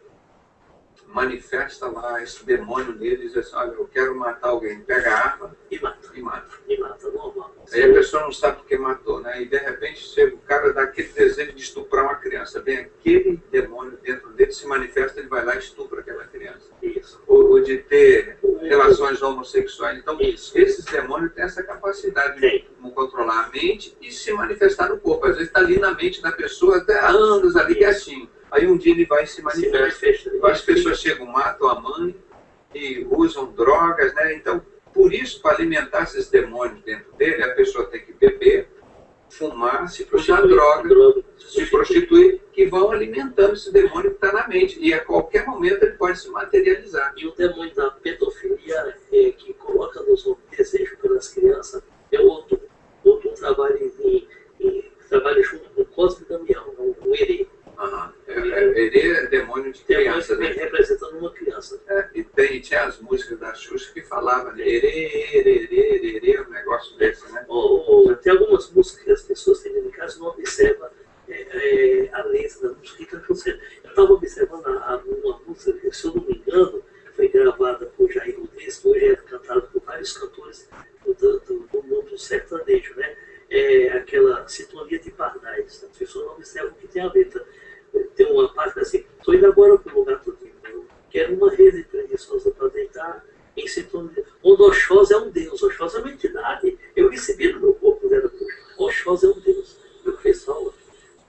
manifesta lá esse demônio nele e diz assim, olha, eu quero matar alguém, pega a arma E mata. e mata. E mata, normal. Aí a pessoa não sabe por que matou, né? E de repente chega o cara dá aquele desejo de estuprar uma criança. Bem, aquele demônio dentro dele se manifesta, ele vai lá e estupra aquela criança. Isso. Ou de ter relações homossexuais. Então, Isso. esses demônios têm essa capacidade de controlar a mente e se manifestar no corpo. Às vezes está ali na mente da pessoa até há anos ali quietinho. Aí um dia ele vai e se manifesta. As pessoas chegam, matam a mãe e usam drogas, né? Então, por isso, para alimentar esses demônios dentro dele, a pessoa tem que beber, fumar, usar droga, se prostituir, que vão alimentando esse demônio que está na mente. E a qualquer momento ele pode se materializar. E o demônio da pedofilia, que coloca nos homens desejo pelas crianças, é outro trabalho trabalha junto com o Cosme Damião, o Herê. Herê é demônio de criança, né? Representando uma criança. E tinha as músicas da Xuxa que falavam, né? Herê, um negócio desse, né? Tem algumas músicas que as pessoas têm em casa e não observam a letra da música. Eu estava observando uma música, se eu não me engano, foi gravada por Jair Rodrigues, que hoje é cantada por vários cantores do mundo sertanejo, né? Aquela Sintonia de Pardais. As pessoas não observam o que tem a letra. Tem uma parte assim, estou indo agora para o lugar todinho. Eu quero uma rede preguiçosa para deitar em sintonia. Onde Oxós é um Deus, Oxós é uma entidade. Eu recebi no meu corpo dela. Oxós é um Deus. Meu pessoal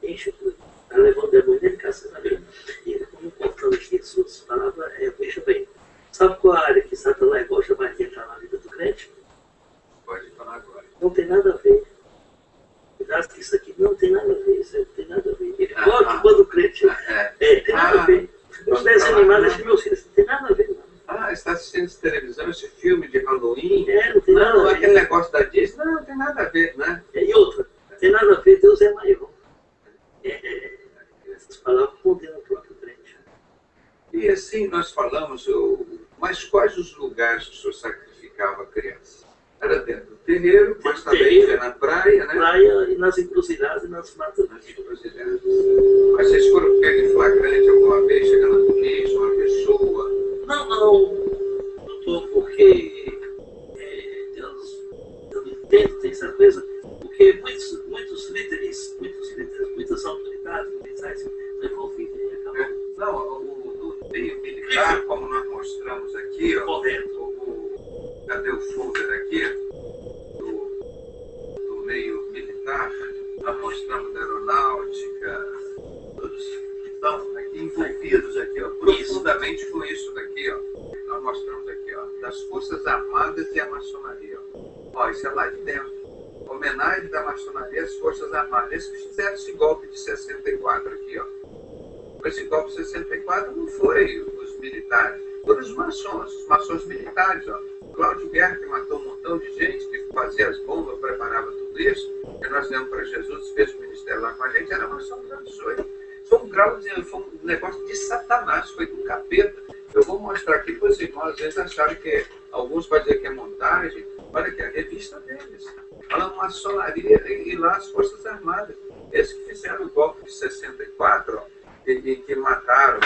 enche tudo. Está levando o demônio dele, graças a Deus. E como cortando aqui suas palavras, veja bem. Sabe qual a área que Satanás gosta mais de entrar na vida do crente? Pode falar agora. Não tem nada a ver. Cuidado que isso aqui não tem nada a ver, isso não tem nada a ver. Ele gosta quando o crente. Tem nada a ver. Os desenhos animados de meus filhos, não tem nada a ver, não. Está assistindo essa televisão, esse filme de Halloween? Não tem nada a ver. Aquele negócio da Disney, não tem nada a ver, né? E outra, não tem nada a ver, Deus é maior. Essas palavras condenam o próprio crente. E assim nós falamos, mas quais os lugares que o senhor sacrificava a criança? Era dentro do terreiro, mas também foi na praia, né? Praia e nas encruzilhadas e nas matas. Nas encruzilhadas. Mas vocês foram pegos em flagrante alguma vez, chegando na polícia, uma pessoa? Não, doutor, porque Deus não entendo, tem essa coisa, porque muitos líderes, muitas autoridades militares estão envolvidas e acabam. Não, no meio militar, como nós mostramos aqui, ó. Correto. Cadê o folder aqui? Do meio militar, nós mostramos da aeronáutica, todos que estão aqui envolvidos aqui, ó, profundamente com isso daqui, ó. Nós mostramos aqui, ó, das Forças Armadas e a maçonaria. Ó, isso é lá de dentro. Homenagem da maçonaria às Forças Armadas. Esses que fizeram esse golpe de 64 aqui, ó. Esse golpe de 64 não foi os militares, foram os maçons militares, ó. Cláudio Guerra, que matou um montão de gente, que fazia as bombas, preparava tudo isso, que nós demos para Jesus, fez o ministério lá com a gente, era maçom que abençoe. Foi um negócio de Satanás, foi do capeta. Eu vou mostrar aqui para os irmãos, às vezes acharam que alguns vão dizer que é montagem. Olha aqui, a revista deles. Fala maçonaria e lá as Forças Armadas. Esses que fizeram o golpe de 64, ó, e que mataram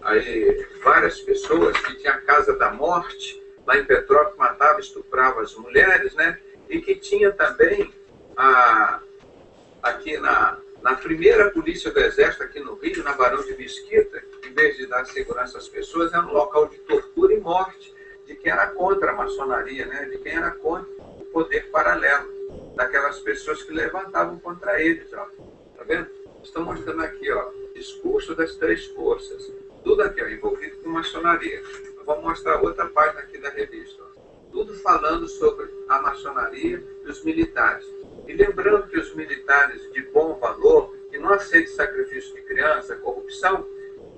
aí várias pessoas, que tinha a Casa da Morte, lá em Petrópolis, matava, estuprava as mulheres, né? E que tinha também aqui na primeira polícia do Exército, aqui no Rio, na Barão de Mesquita, em vez de dar segurança às pessoas, era um local de tortura e morte de quem era contra a maçonaria, né? De quem era contra o poder paralelo, daquelas pessoas que levantavam contra eles, ó. Tá vendo? Estão mostrando aqui, ó, discurso das três forças, tudo aqui, ó, envolvido com maçonaria. Eu vou mostrar outra página aqui da revista, ó. Tudo falando sobre a maçonaria e os militares. E lembrando que os militares de bom valor, que não aceitam sacrifício de criança, corrupção,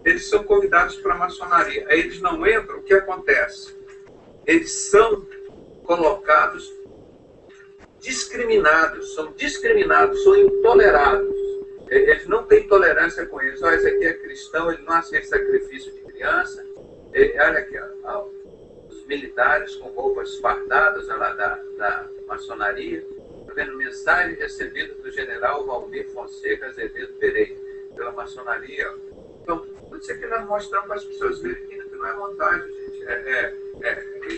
eles são convidados para a maçonaria. Aí eles não entram, o que acontece? Eles são colocados discriminados, são intolerados. Eles não têm tolerância com isso. Esse aqui é cristão, ele não aceita sacrifício de criança. Olha aqui, ó, os militares com roupas fardadas lá da maçonaria. Está vendo? Mensagem recebida do general Valmir Fonseca Azevedo Pereira, pela maçonaria. Então, tudo isso aqui nós mostramos para as pessoas verem que não é montagem, gente.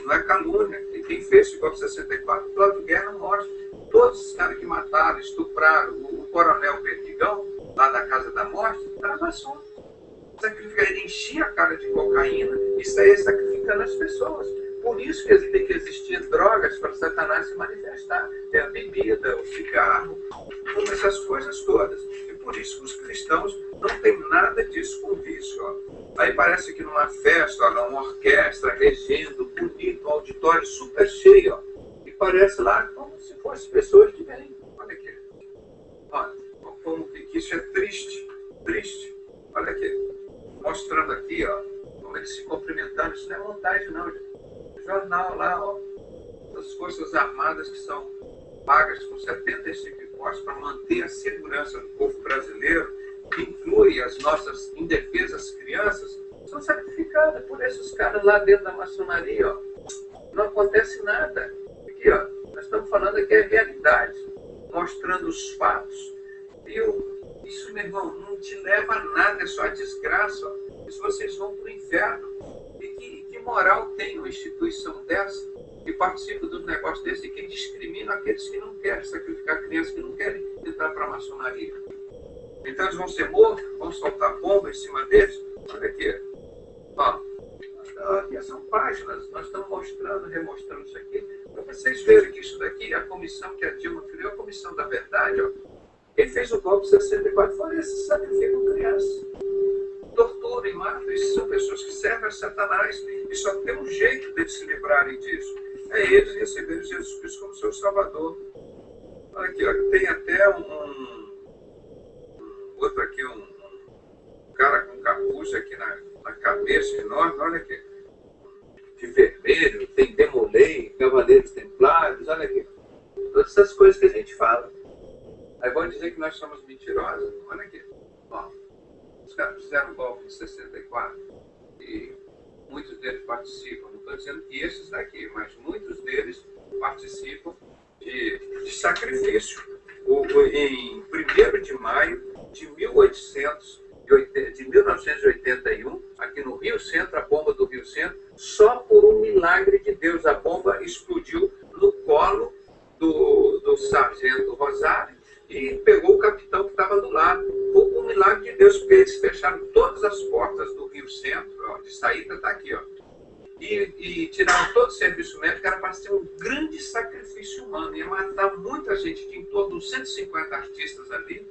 Não é calúnia. E quem fez esse golpe 64, o Cláudio Guerra mostra. Todos os caras que mataram, estupraram, o coronel Perdigão, lá da Casa da Morte, era maçom. Ele enchia a cara de cocaína e saía sacrificando as pessoas. Por isso que tem que existir drogas para Satanás se manifestar. É a bebida, o cigarro, todas essas coisas todas. E por isso que os cristãos não têm nada disso com vício. Ó. Aí parece que numa festa, ó, uma orquestra regendo, bonito, um auditório super cheio. Ó. E parece lá como se fossem pessoas de bem. Olha aqui. Olha, como que isso é triste. Triste. Olha aqui. Mostrando aqui, ó, como eles se cumprimentando. Isso não é montagem, não, gente. Jornal lá, ó, das Forças Armadas que são pagas com 75 impostos para manter a segurança do povo brasileiro, que inclui as nossas indefesas crianças, são sacrificadas por esses caras lá dentro da maçonaria, ó. Não acontece nada. Aqui, ó, nós estamos falando aqui a realidade, mostrando os fatos. E isso, meu irmão, não te leva a nada, é só a desgraça, ó. Isso vocês vão para o inferno. Que moral tem uma instituição dessa que participa dos negócios desse e que discrimina aqueles que não querem sacrificar crianças, que não querem entrar para a maçonaria? Então eles vão ser mortos, vão soltar bomba em cima deles. Olha aqui. Ó, aqui são páginas, nós estamos mostrando, remostrando isso aqui, para vocês verem que isso daqui, a comissão que a Dilma criou, a comissão da verdade, ó, quem fez o golpe 64 foi esses sacrificam crianças. Tortura e matam, essas são pessoas que servem a Satanás e só tem um jeito deles se livrarem disso. É eles receberem Jesus Cristo como seu Salvador. Olha aqui, ó, tem até outro aqui, um cara com capuz aqui na cabeça enorme, olha aqui. De vermelho, tem Demolei, Cavaleiros Templários, olha aqui. Todas essas coisas que a gente fala. Aí vão dizer que nós somos mentirosos? Olha aqui. Ó. Os caras fizeram o golpe de 64 e muitos deles participam. Não estou dizendo que esses daqui, mas muitos deles participam de sacrifício. Em 1º de maio de 1981, aqui no Rio Centro, a bomba do Rio Centro, só por um milagre de Deus, a bomba explodiu no colo do sargento Rosário e pegou o capitão que estava do lado. Foi um milagre de Deus, porque eles fecharam todas as portas do Rio Centro, ó, de saída está aqui, ó, e tiraram todo o serviço médico, era para ser um grande sacrifício humano, ia matar muita gente, tinha em torno de 150 artistas ali,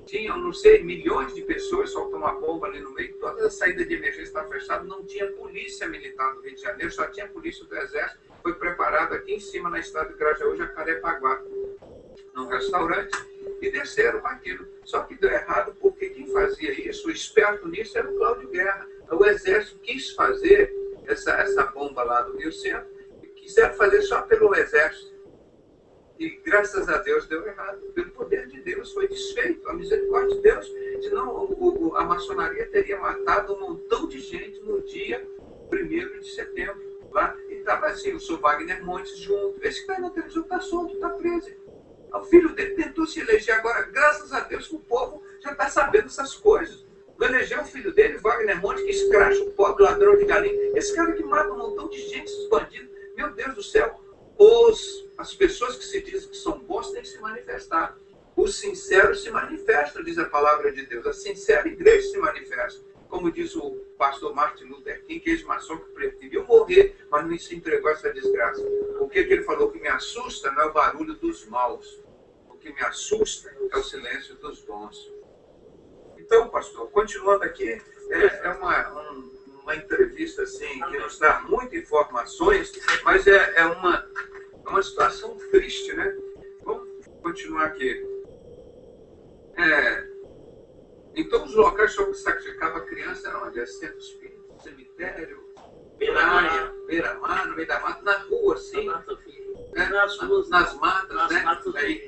tinham, não sei, milhões de pessoas, soltam uma bomba ali no meio, toda a saída de emergência estava fechada, não tinha polícia militar do Rio de Janeiro, só tinha polícia do Exército, foi preparado aqui em cima na estrada de Grajaú, Jacarepaguá, num restaurante, e desceram com aquilo. Só que deu errado porque quem fazia isso, o esperto nisso, era o Cláudio Guerra. O Exército quis fazer essa bomba lá do Rio Centro, e quiseram fazer só pelo Exército. E graças a Deus deu errado. Pelo poder de Deus foi desfeito. A misericórdia de Deus, senão a maçonaria teria matado um montão de gente no dia 1º de setembro. Lá. E estava assim, o Sr. Wagner Montes junto. Esse cara na televisão está solto, está preso. O filho dele tentou se eleger agora, graças a Deus, que o povo já está sabendo essas coisas. Não elegeu o filho dele, Wagner Montes, que escracha o pobre ladrão de galinha. Esse cara que mata um montão de gente, esses bandidos. Meu Deus do céu. As pessoas que se dizem que são bons têm que se manifestar. Os sinceros se manifestam, diz a palavra de Deus. A sincera igreja se manifesta. Como diz o pastor Martin Luther King, que ex-maçom que preferiu morrer, mas não se entregou a essa desgraça. O que ele falou que me assusta não é o barulho dos maus. O que me assusta é o silêncio dos bons. Então, pastor, continuando aqui, é uma entrevista assim, que nos dá muitas informações, mas é uma situação triste, né? Vamos continuar aqui. Então, os locais só que sacrificava a criança eram onde? Centro espírita, cemitério, praia, beira-mar, no meio da mata, na rua, assim. Nas matas, né?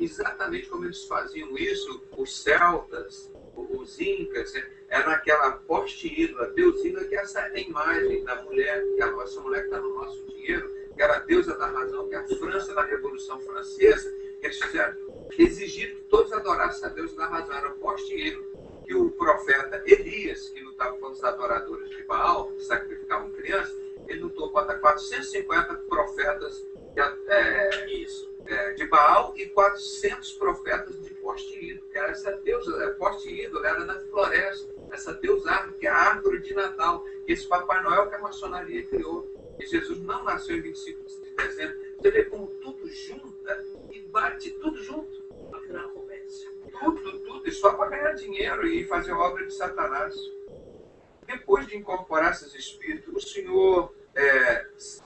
Exatamente como eles faziam isso, os celtas, os incas, era aquela poste ídola, Deus ídola, que é essa imagem da mulher, essa mulher que está no nosso dinheiro, que era a deusa da razão, que a França, na Revolução Francesa, eles exigiram que todos adorassem a deusa da razão, era o poste ídola, que o profeta Elias, que lutava contra os adoradores de Baal, que sacrificavam crianças, ele lutou contra 450 profetas de Baal e 400 profetas de poste ídolo, que era essa deusa, poste ídolo, era na floresta, essa deusa árvore, que é a árvore de Natal, e esse Papai Noel que a maçonaria criou. E Jesus não nasceu em 25 de dezembro. Você vê como tudo junta e bate tudo junto. Para virar comércio. Tudo, e só para ganhar dinheiro e fazer obra de Satanás. Depois de incorporar esses espíritos, o Senhor...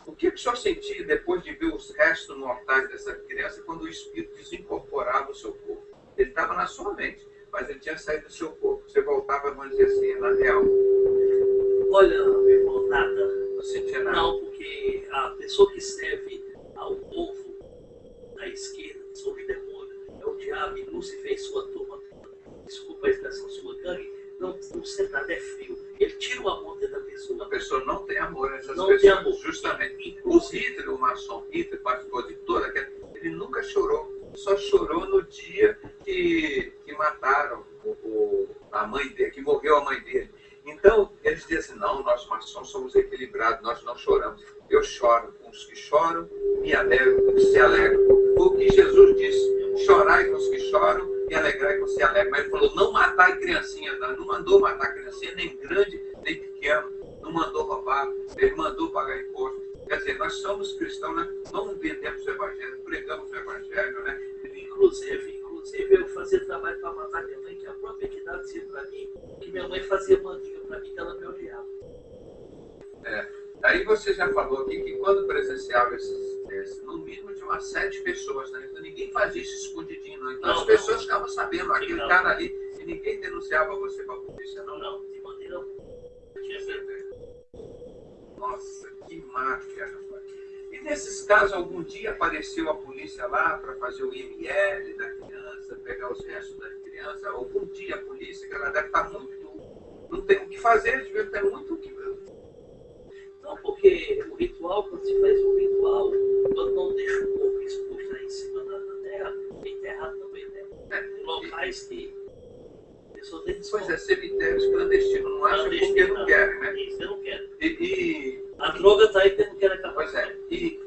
o que o senhor sentia depois de ver os restos mortais dessa criança quando o espírito desincorporava o seu corpo? Ele estava na sua mente, mas ele tinha saído do seu corpo. Você voltava, vamos dizer assim, na real. Olha, meu irmão, nada. Não sentia nada? Não, porque a pessoa que serve ao povo da esquerda, são os demônios, é o diabo, e Lúcifer e sua turma, desculpa a expressão, sua gangue, não sente nada, é frio. Ele tira o amor dentro da pessoa. A pessoa não tem amor nessas não pessoas. Tem amor. Justamente. O Hitler, o maçom Hitler, participou de toda aquela... Ele nunca chorou. Só chorou no dia que mataram a mãe dele, que morreu a mãe dele. Então, eles dizem assim, não, nós maçons somos equilibrados, nós não choramos. Eu choro com os que choram, me alegro com os que se alegram. Foi o que Jesus disse, chorai com os que choram, e alegrai com os que se alegram. Mas ele falou, não matai criancinha, não mandou matar criancinha, nem grande, nem pequeno. Não mandou roubar, ele mandou pagar imposto. Quer dizer, nós somos cristãos, né? Não vendemos o evangelho, pregamos o evangelho, né? Inclusive eu fazia trabalho para matar minha mãe, que a própria entidade dizia para mim que minha mãe fazia mandinga para mim, que ela me odiava. Aí você já falou aqui que quando presenciava no mínimo de umas 7 pessoas, né? Então, ninguém fazia isso escondidinho, não. Então as pessoas ficavam sabendo, aquele cara ali, e ninguém denunciava você para a polícia, não. Não, de maneira alguma. Nossa, que máfia, rapaz. E nesses casos, algum dia apareceu a polícia lá para fazer o IML da criança, pegar os restos da criança? Algum dia a polícia, que ela deve estar muito... Não tem o que fazer, eles devem ter muito o que... Não, porque o ritual, quando se faz um ritual, quando não deixa o corpo exposto aí em cima da terra, é enterrado também, né? Locais que... Pois é, cemitérios clandestinos não acham porque não querem, né? Isso, eu não quero. E a droga está aí porque não quer acabar. Pois é, e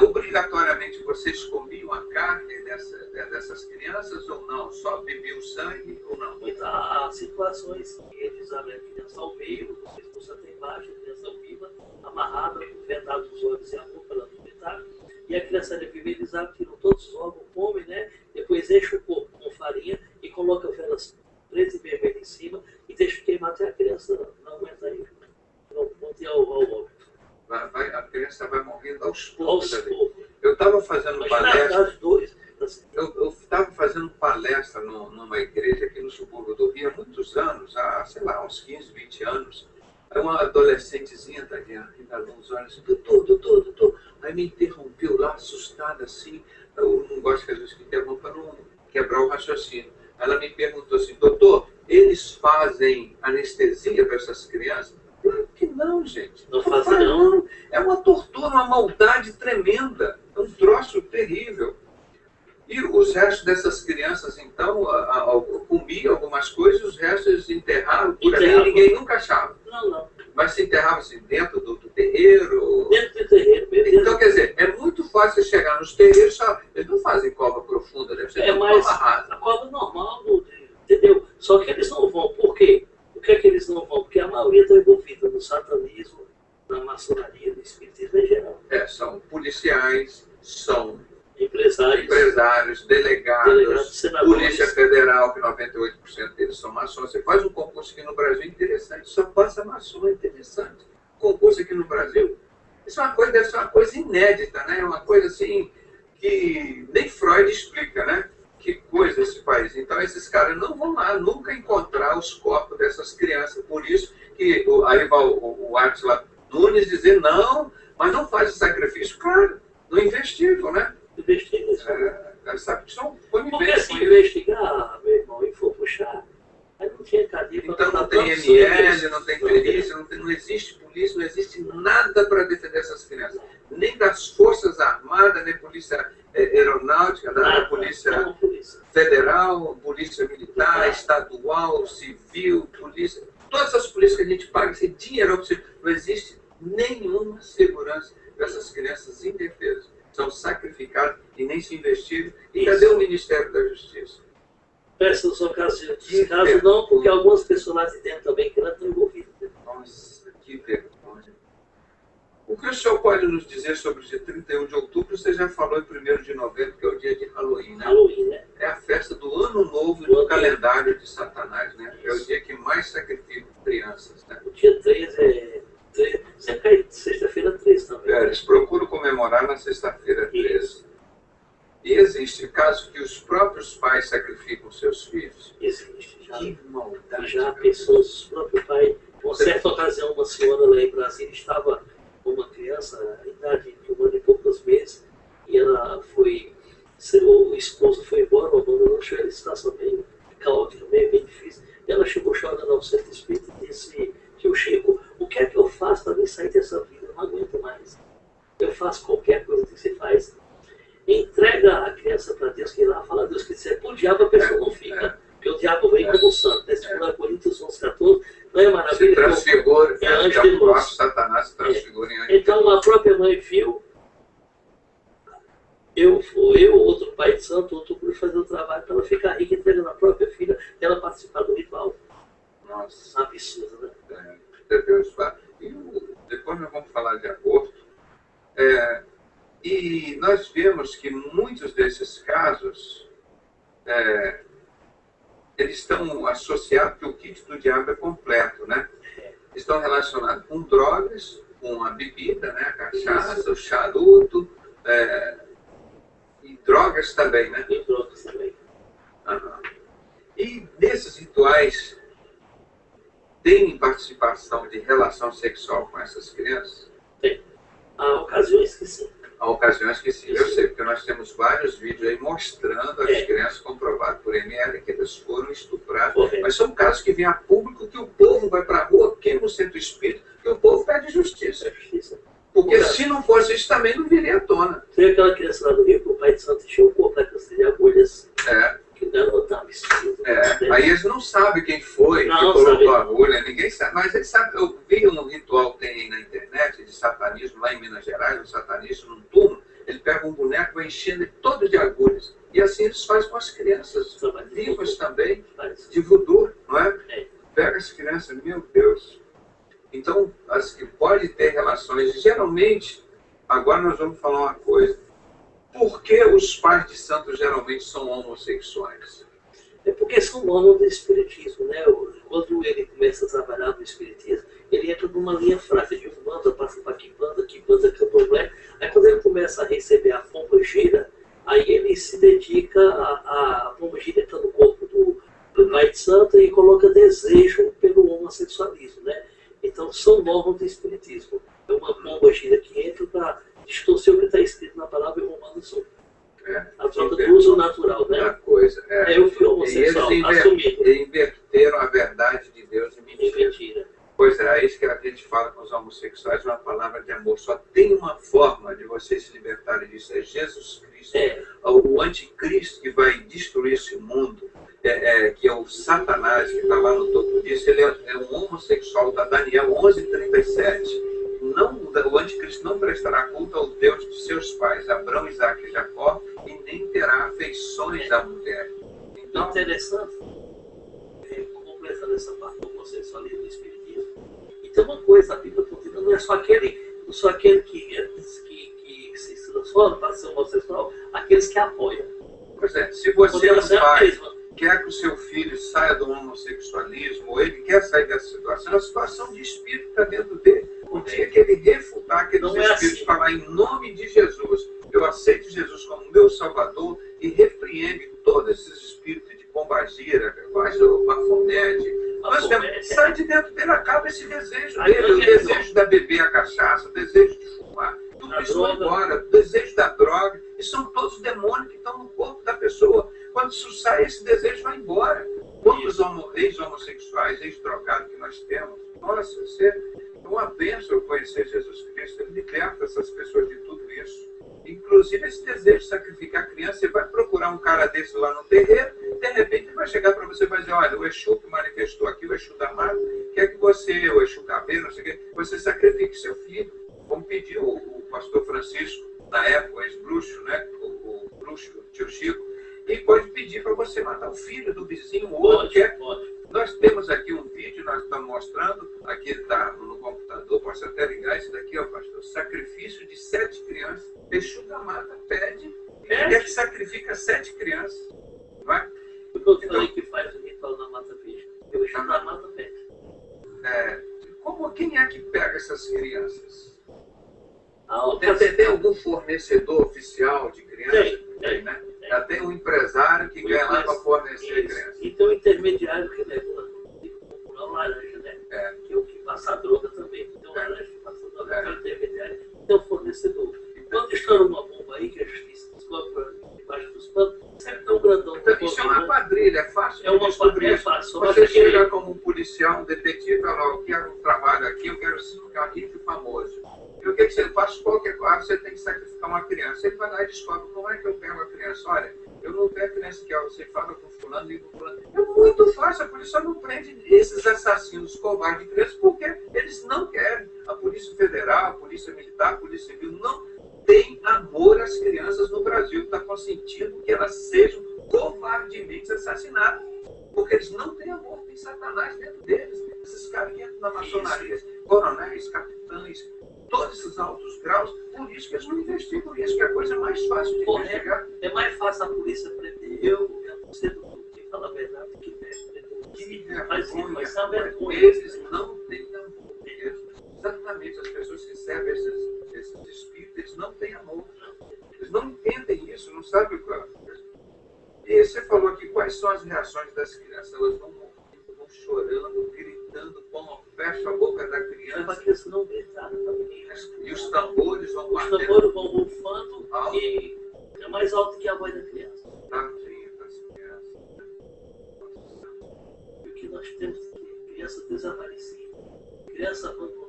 obrigatoriamente vocês comiam a carne dessas crianças ou não? Só bebiam sangue ou não? Há situações que eles abrem a criança ao meio, o pescoço até embaixo, a criança viva, amarrada, vendada os olhos e a boca pela vomitar, e a criança é viva, eles tiram todos os órgãos, comem, né? Depois enchem o corpo com farinha e colocam velas pretas e vermelhas em cima e deixam queimar até a criança não aguentar aí. Não ter ao óbito. A criança vai morrendo aos poucos. poucos. Eu estava fazendo palestra. Eu estava fazendo palestra numa igreja aqui no subúrbio do Rio há muitos anos, há, sei lá, uns 15, 20 anos. Aí uma adolescentezinha, Tadinha, ainda alguns anos, doutor. Aí me interrompeu lá, assustada assim. Eu não gosto que às vezes me interrompa para não quebrar o raciocínio. Ela me perguntou assim, doutor, eles fazem anestesia para essas crianças? Claro que não, gente. Não fazem não. É uma tortura, uma maldade tremenda. É um troço terrível. E os restos dessas crianças, então, comiam algumas coisas, os restos eles enterraram por aí, ninguém nunca achava. Não. Mas se enterrava assim, dentro do terreiro? Dentro do terreiro, beleza. Então, quer dizer, é muito fácil chegar nos terreiros, eles não fazem cova profunda, deve ser mais a cova normal, entendeu? Só que eles não vão. Por quê? Por que eles não vão? Porque a maioria está envolvida no satanismo, na maçonaria, no espiritismo em geral. São policiais, são empresários, delegados, senadores. Polícia Federal, que 98% deles são maçons. Você faz um concurso aqui no Brasil interessante, só passa maçom, interessante. Concurso aqui no Brasil, isso é uma coisa, deve ser uma coisa inédita, né? Uma coisa assim que nem Freud explica, né? Que coisa esse país. Então esses caras não vão lá nunca encontrar os corpos dessas crianças. Por isso que aí vai o Átila Nunes dizer não, mas não faz o sacrifício, claro, não investigam, né? Investiga isso. Sabe que são coniventes. Porque se investigar, meu irmão, e for puxar, delegacia. Então não tem ML, não tem perícia, não existe polícia, não existe nada para defender essas crianças. Nem das Forças Armadas, nem Polícia Aeronáutica, da Polícia Federal, Polícia Militar, Estadual, Civil, Polícia. Todas as polícias que a gente paga, esse dinheiro, não existe nenhuma segurança dessas crianças indefesas. São sacrificadas e nem se investiram. E cadê o Ministério da Justiça? Essas ocasiões, caso não, porque algumas pessoas lá de dentro também que não estão envolvidas. Nossa, que vergonha. O que o senhor pode nos dizer sobre o dia 31 de outubro? Você já falou em 1º de novembro, que é o dia de Halloween, né? Halloween, né? É a festa do Ano Novo do calendário de Satanás, né? É o dia que mais sacrifica crianças, né? O dia 3 é... Sempre cai sexta-feira 3 também. Eles procuram comemorar na sexta-feira 13. E existe caso que os próprios pais sacrificam seus filhos? Existe. Que maldade. Já pessoas, o próprio pai, uma certa ocasião, uma senhora lá em Brasília estava com uma criança, a idade de 1 ano e poucos meses, e ela foi, o esposo foi embora, abandonou, achou ela em situação bem caótica, bem difícil. E ela chegou chorando ao centro espírita e disse: tio Chico, o que é que eu faço para me sair dessa vida? Eu não aguento mais. Eu faço qualquer coisa que você faz. Entrega a criança para Deus, que ir lá fala a Deus que disser, o diabo a pessoa não fica. Porque o diabo vem como santo. Né? 2 Coríntios 11:14, não é maravilha? Se transfigura, é anjo de luz. Satanás se transfigura em anjo de luz. Então a própria mãe viu, eu, outro pai de santo, outro grupo, fazer o trabalho para ela ficar rica, entregando a própria filha, ela participar do ritual. Nossa. Absurdo, né? Depois nós vamos falar de aborto. E nós vemos que muitos desses casos eles estão associados, que o kit do diabo é completo, né? Estão relacionados com drogas, com a bebida, né? A cachaça, o charuto, e drogas também, né? E drogas também. E nesses rituais tem participação de relação sexual com essas crianças? Tem. Há ocasiões que sim. Há ocasiões que sim, eu sei, porque nós temos vários vídeos aí mostrando as crianças comprovadas por ML que elas foram estupradas. Mas são casos que vêm a público que o povo vai para a rua, queima o centro espírita, e o povo pede justiça. Porque se não fosse isso, também não viria à tona. Tem aquela criança lá do Rio, que o pai de santo encheu o corpo da criança de agulhas. Que o garoto tá absurdo. Aí eles não sabem quem foi que colocou a agulha, ninguém sabe. Mas eles sabem, eu vi um ritual que tem aí na internet de satanismo, lá em Minas Gerais, um satanista num túmulo, ele pega um boneco e vai enchendo ele todo de agulhas. E assim eles fazem com as crianças vivas também, de voodoo, não é? Pega as crianças, meu Deus. Então, as que podem ter relações, geralmente, agora nós vamos falar uma coisa. Por que os pais de santos geralmente são homossexuais? É porque são donos do espiritismo, né? Quando ele começa a trabalhar no espiritismo, ele entra numa linha fraca de Umbanda, passa para Quimbanda, Candomblé. Aí quando ele começa a receber a pombogira, aí ele se dedica a pombogira entra no corpo do pai de santo e coloca desejo pelo homossexualismo, né? Então são normas do espiritismo. É uma pombogira que entra para distorcer o que está escrito na palavra em Romanos 1. A troca do uso natural, né? A coisa, eu fui homossexual, assumido. Eles inverteram a verdade de Deus em mentira. Pois é, é isso que a gente fala com os homossexuais, uma palavra de amor. Só tem uma forma de vocês se libertarem disso, é Jesus Cristo. O anticristo que vai destruir esse mundo, que é o Satanás, que está lá no topo disso, ele é um homossexual, da Daniel 11:37. O anticristo não prestará culto ao Deus de seus pais, Abraão, Isaac e Jacó, e nem terá afeições da mulher. Então, interessante, completando essa parte do homossexualismo do espiritismo. E tem uma coisa, a Bíblia continua, não é só aquele que se transforma para ser homossexual, aqueles que apoiam. Pois é, se você é um pai quer que o seu filho saia do homossexualismo, ou ele quer sair dessa situação, é uma situação de espírito que está dentro dele. O dia que ele refutar aqueles espíritos e falar em nome de Jesus, eu aceito Jesus como meu Salvador e repreende todos esses espíritos de pombagira, Bafomete, sai de dentro dele, acaba esse desejo dele, o desejo da beber a cachaça, o desejo de fumar, tudo isso vai embora, o desejo da droga, e são todos demônios que estão no corpo da pessoa. Quando isso sai, esse desejo vai embora. Quantos ex-homossexuais, ex-drogados que nós temos? Nossa, você é uma bênção conhecer Jesus Cristo. Ele liberta essas pessoas de tudo isso. Inclusive esse desejo de sacrificar a criança. Você vai procurar um cara desse lá no terreiro, de repente ele vai chegar para você e vai dizer: olha, o Exu que manifestou aqui, o Exu da Mata, quer que você, o Exu Caveiro, não sei o quê, você sacrifique seu filho. Como pediu o pastor Francisco, na época, o ex-bruxo, né? O bruxo, o tio Chico, e pode pedir para você matar o filho do vizinho, o outro quer. Nós temos aqui um vídeo, nós estamos mostrando, aqui está no computador, posso até ligar isso daqui, ó, pastor, sacrifício de 7 crianças. Exu da Mata pede, quer que sacrifica 7 crianças. Não é? Eu falei que faz o ritual na Mata Virgem. Eu Exu da Mata pede. Quem é que pega essas crianças? Tem algum fornecedor oficial de crianças? Tem, né? Já tem um empresário que ganha lá para fornecer crianças. E tem um intermediário que leva uma laranja, né? Que é o que passa a droga também. Tem um laranja que passa a droga, tem um intermediário, tem um fornecedor. Quando estoura uma bomba aí, que a justiça descobre debaixo dos panos, sempre tão grandão. Então, isso é uma quadrilha, é fácil. É uma quadrilha, é fácil. Você chega como um policial, um detetive, fala: eu quero um trabalho aqui, eu quero ficar rico e famoso. E o que você faz? Qualquer coisa, você tem que sacrificar uma criança. Ele vai lá e descobre: como é que eu pego a criança? Olha, eu não pego a criança que você fala com fulano e com fulano. É muito fácil, a polícia não prende esses assassinos covardes de crianças porque eles não querem. A Polícia Federal, a Polícia Militar, a Polícia Civil não tem amor às crianças no Brasil. Está consentindo que elas sejam covardemente assassinadas. Porque eles não têm amor, tem Satanás dentro deles. Esses caras que entram na maçonaria, coronéis, capitães, todos esses altos graus, por isso que eles não investigam isso, que é a coisa mais fácil de investigar. É mais fácil a polícia prender eu cedo do que falar a verdade que prender. Mas é vergonha. Eles não têm amor. Exatamente, as pessoas que servem esses espíritos, eles não têm amor. Eles não entendem isso, não sabem o que é. E você falou aqui, quais são as reações das crianças? Elas vão chorando, gritando, fecha a boca da criança. A criança não gritar também. E os tambores vão batendo. Os tambores vão bufando e é mais alto que a voz da criança. Tadinha das crianças. E o que nós temos aqui? Criança desaparecida, criança abandonada.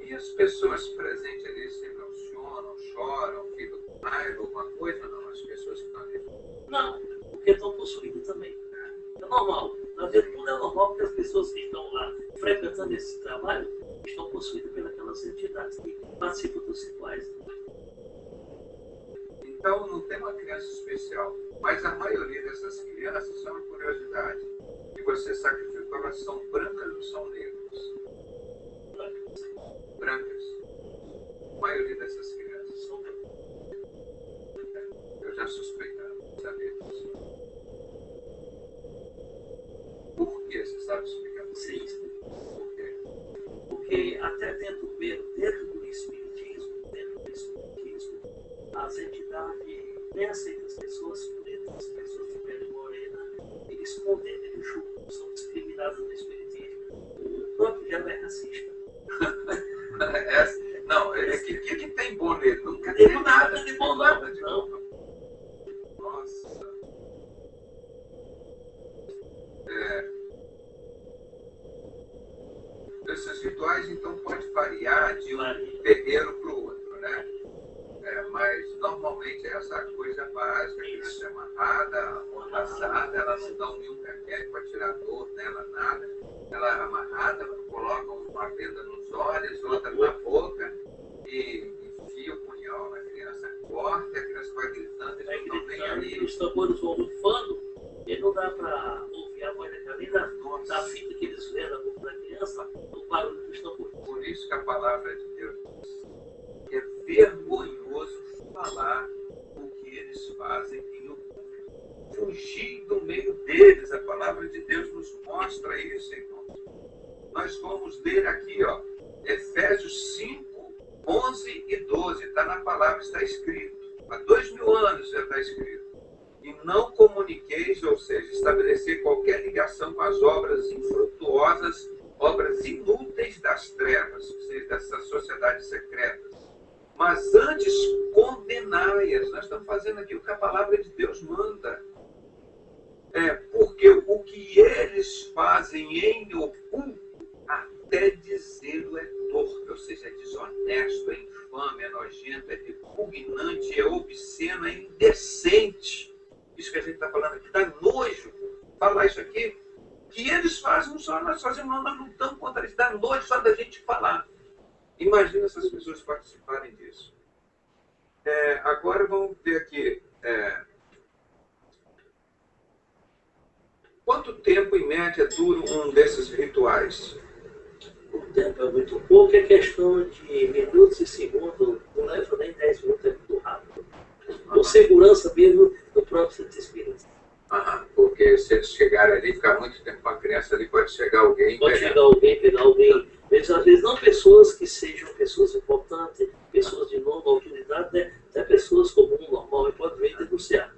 E as pessoas presentes ali se emocionam, choram, ficam com raiva, alguma coisa? Não, as pessoas que estão ali. Não, porque estão possuídas também. É normal. Na vida tudo é normal porque as pessoas que estão lá frequentando esse trabalho estão possuídas pelas entidades que participam dos rituais. Então não tem uma criança especial, mas a maioria dessas crianças, são uma curiosidade, que você sacrificou, elas são brancas ou são negras? Brancas. A maioria dessas crianças são brancas. Eu já suspeitava, sabia disso. Por que você sabe explicar? Sim. Por quê? Porque até dentro do espiritismo, as entidades nem aceitam as pessoas pretas, as pessoas de pele morena, eles condenam o jogo, são discriminados no espiritismo. O próprio diabo é racista. Não, que tem bom nele? Nunca tem nada de bom, nada de bom. Nossa. Esses rituais, então, pode variar de um terreiro para o outro, né? Mas, normalmente, é essa coisa básica, a criança é amarrada, amordaçada, ela não dá nenhum remédio para tirar dor nela, nada. Ela é amarrada, colocam uma venda nos olhos, outra na boca e enfia o punhal na criança, corta, a criança vai gritando, eles não estão nem ali. Os tambores vão bufando, e não dá para ouvir a voz da criança, da fita que eles vêem na boca da criança, o barulho dos tambores. Por isso que a palavra de Deus diz que é vergonhoso falar o que eles fazem em oculto. Fugir do meio deles, a palavra de Deus nos mostra isso, irmãos. Nós vamos ler aqui, ó, Efésios 5, 11 e 12, está na palavra, está escrito. Há 2000 anos já está escrito. E não comuniqueis, ou seja, estabelecer qualquer ligação com as obras infrutuosas, obras inúteis das trevas, ou seja, dessas sociedades secretas. Mas antes condenai-as. Nós estamos fazendo aqui o que a palavra de Deus manda. que eles fazem em oculto, até dizê-lo é torpe, ou seja, é desonesto, é infame, é nojento, é repugnante, é obsceno, é indecente. Isso que a gente está falando aqui, dá nojo falar isso aqui. Que eles fazem, não só nós fazemos, nós lutamos contra eles, dá nojo só da gente falar. Imagina se as pessoas participarem disso. Agora vamos ver aqui. Quanto tempo, em média, dura um desses rituais? O tempo é muito pouco, é questão de minutos e segundos, não leva nem 10 minutos, é muito rápido. Com segurança mesmo do próprio Santo Espírito. Porque se eles chegarem ali, ficar muito tempo com a criança ali, pode chegar alguém. Pode chegar alguém, pegar alguém. Mas às vezes não pessoas que sejam pessoas importantes, pessoas de nome, autoridade, né? Até pessoas comuns, normal, e pode vir denunciar.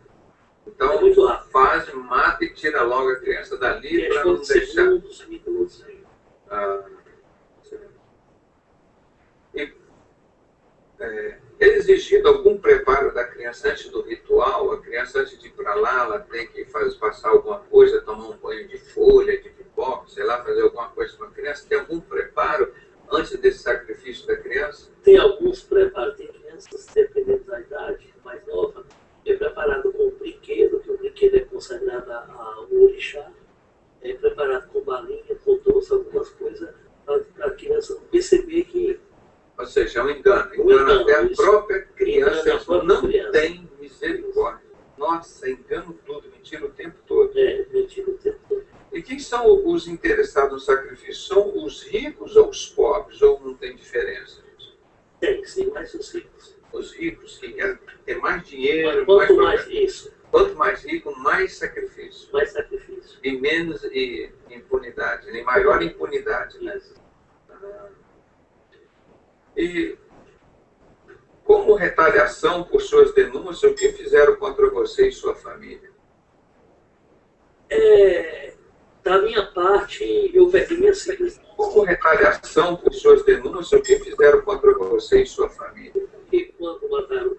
Então, é muito rápido. Faz, mata e tira logo a criança dali para não deixar. Segundos, minutos. É exigido algum preparo da criança antes do ritual? A criança, antes de ir para lá, ela tem que passar alguma coisa, tomar um banho de folha, de pipoca, sei lá, fazer alguma coisa com a criança? Tem algum preparo antes desse sacrifício da criança? Tem alguns preparos. Tem crianças, dependendo da idade mais nova, é preparado com um brinquedo, que o brinquedo é consagrado ao orixá, é preparado com balinha, com doce, algumas coisas, para a criança não perceber que... Ou seja, é um engano. Engano até a própria criança. Não criança. Tem misericórdia. Nossa, engano tudo, mentira o tempo todo. Mentira o tempo todo. E quem são os interessados no sacrifício? São os ricos ou os pobres? Ou não tem diferença? Tem, sim, mais os ricos. Os ricos que querem ter mais dinheiro, quanto mais isso. Quanto mais rico, mais sacrifício. Mais sacrifício. E menos impunidade, nem maior impunidade, né? E como retaliação por suas denúncias, o que fizeram contra você e sua família? Da minha parte, eu perdi minha filha. Como retaliação por suas denúncias, o que fizeram contra você e sua família? E quando mataram?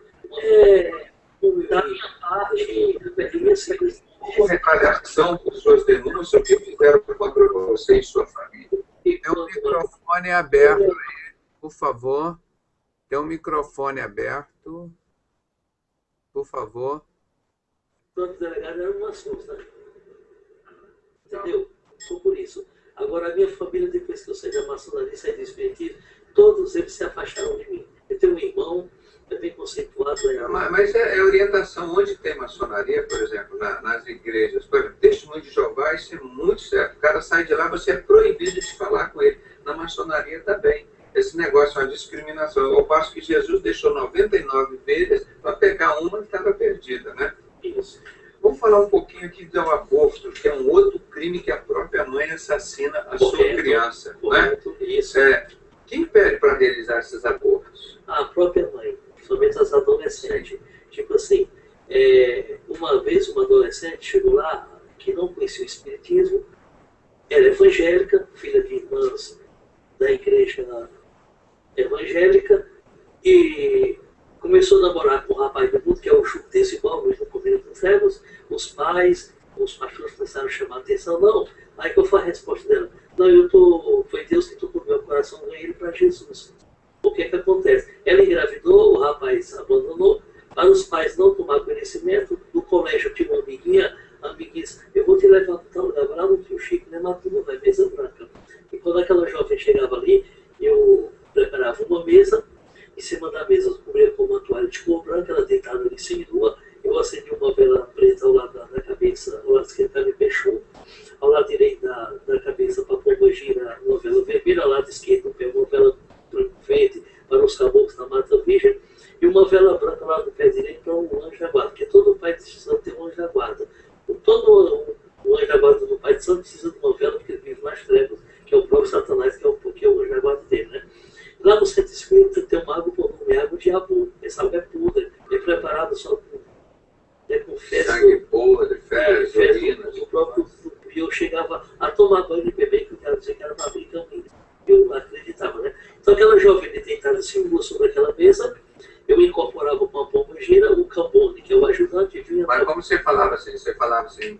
Da minha parte, eu perdi minha filha. Como retaliação por suas denúncias, o que fizeram contra você e sua família? Tem um microfone aberto aí. Por favor, tem um microfone aberto. Por favor. Todo delegado era uma assunto, né? Entendeu? Foi por isso. Agora, a minha família, depois que eu saí da maçonaria, saí do espiritismo, todos eles se afastaram de mim. Eu tenho um irmão, é bem conceituado. Mas é orientação. Onde tem maçonaria, por exemplo, nas igrejas. Por exemplo, Testemunho de Jeová, isso é muito certo. O cara sai de lá, você é proibido de falar com ele. Na maçonaria também. Esse negócio é uma discriminação. Ao passo que Jesus deixou 99 ovelhas para pegar uma que estava perdida, né? Isso. Vamos falar um pouquinho aqui do aborto, que é um outro crime que a própria mãe assassina a sua criança. Correto, né? Isso. Quem pede para realizar esses abortos? A própria mãe, somente as adolescentes. Tipo assim, uma vez uma adolescente chegou lá, que não conhecia o espiritismo, era evangélica, filha de irmãs da igreja evangélica, e começou a namorar com o rapaz do mundo, que é o chutece igual, no Convênio dos Trevos. Os pais, os pastores começaram a chamar a atenção. Não, aí que eu faço a resposta dela. Não, foi Deus que tocou no meu coração, ganhei ele para Jesus. O que é que acontece? Ela engravidou, o rapaz abandonou, para os pais não tomar conhecimento. Do colégio tinha uma amiguinha disse, eu vou te levar para tal lugar, lá no tio Chico, né, Matuba, vai, mesa branca. E quando aquela jovem chegava ali, eu preparava uma mesa, em cima da mesa eu cobria com uma toalha de cor branca, ela deitada ali sem lua, eu acendi uma vela preta ao lado da cabeça, ao lado esquerdo para me peixou, ao lado direito da cabeça para pomba gira uma vela vermelha, ao lado esquerdo uma vela verde para os caboclos da Mata Virgem, e uma vela branca lá do pé direito para um anjo da guarda, porque todo pai de santo tem um anjo da guarda. Todo o anjo da guarda do pai de santo precisa de uma vela, porque ele vive nas trevas, que é o próprio Satanás, que é o anjo da guarda dele, né? Lá no centro espírita tem uma água por nome, água de abu. Essa água é podre, é preparada só com fezes. Sangue podre, fezes, urina. E eu chegava a tomar banho e beber, que eu quero dizer que era uma briga minha. Eu acreditava, né? Então aquela jovem deitada assim, nua sobre aquela mesa, eu incorporava com a pomba gira, o Cambone, que é o ajudante, vinha... Mas como você falava assim? Você falava assim,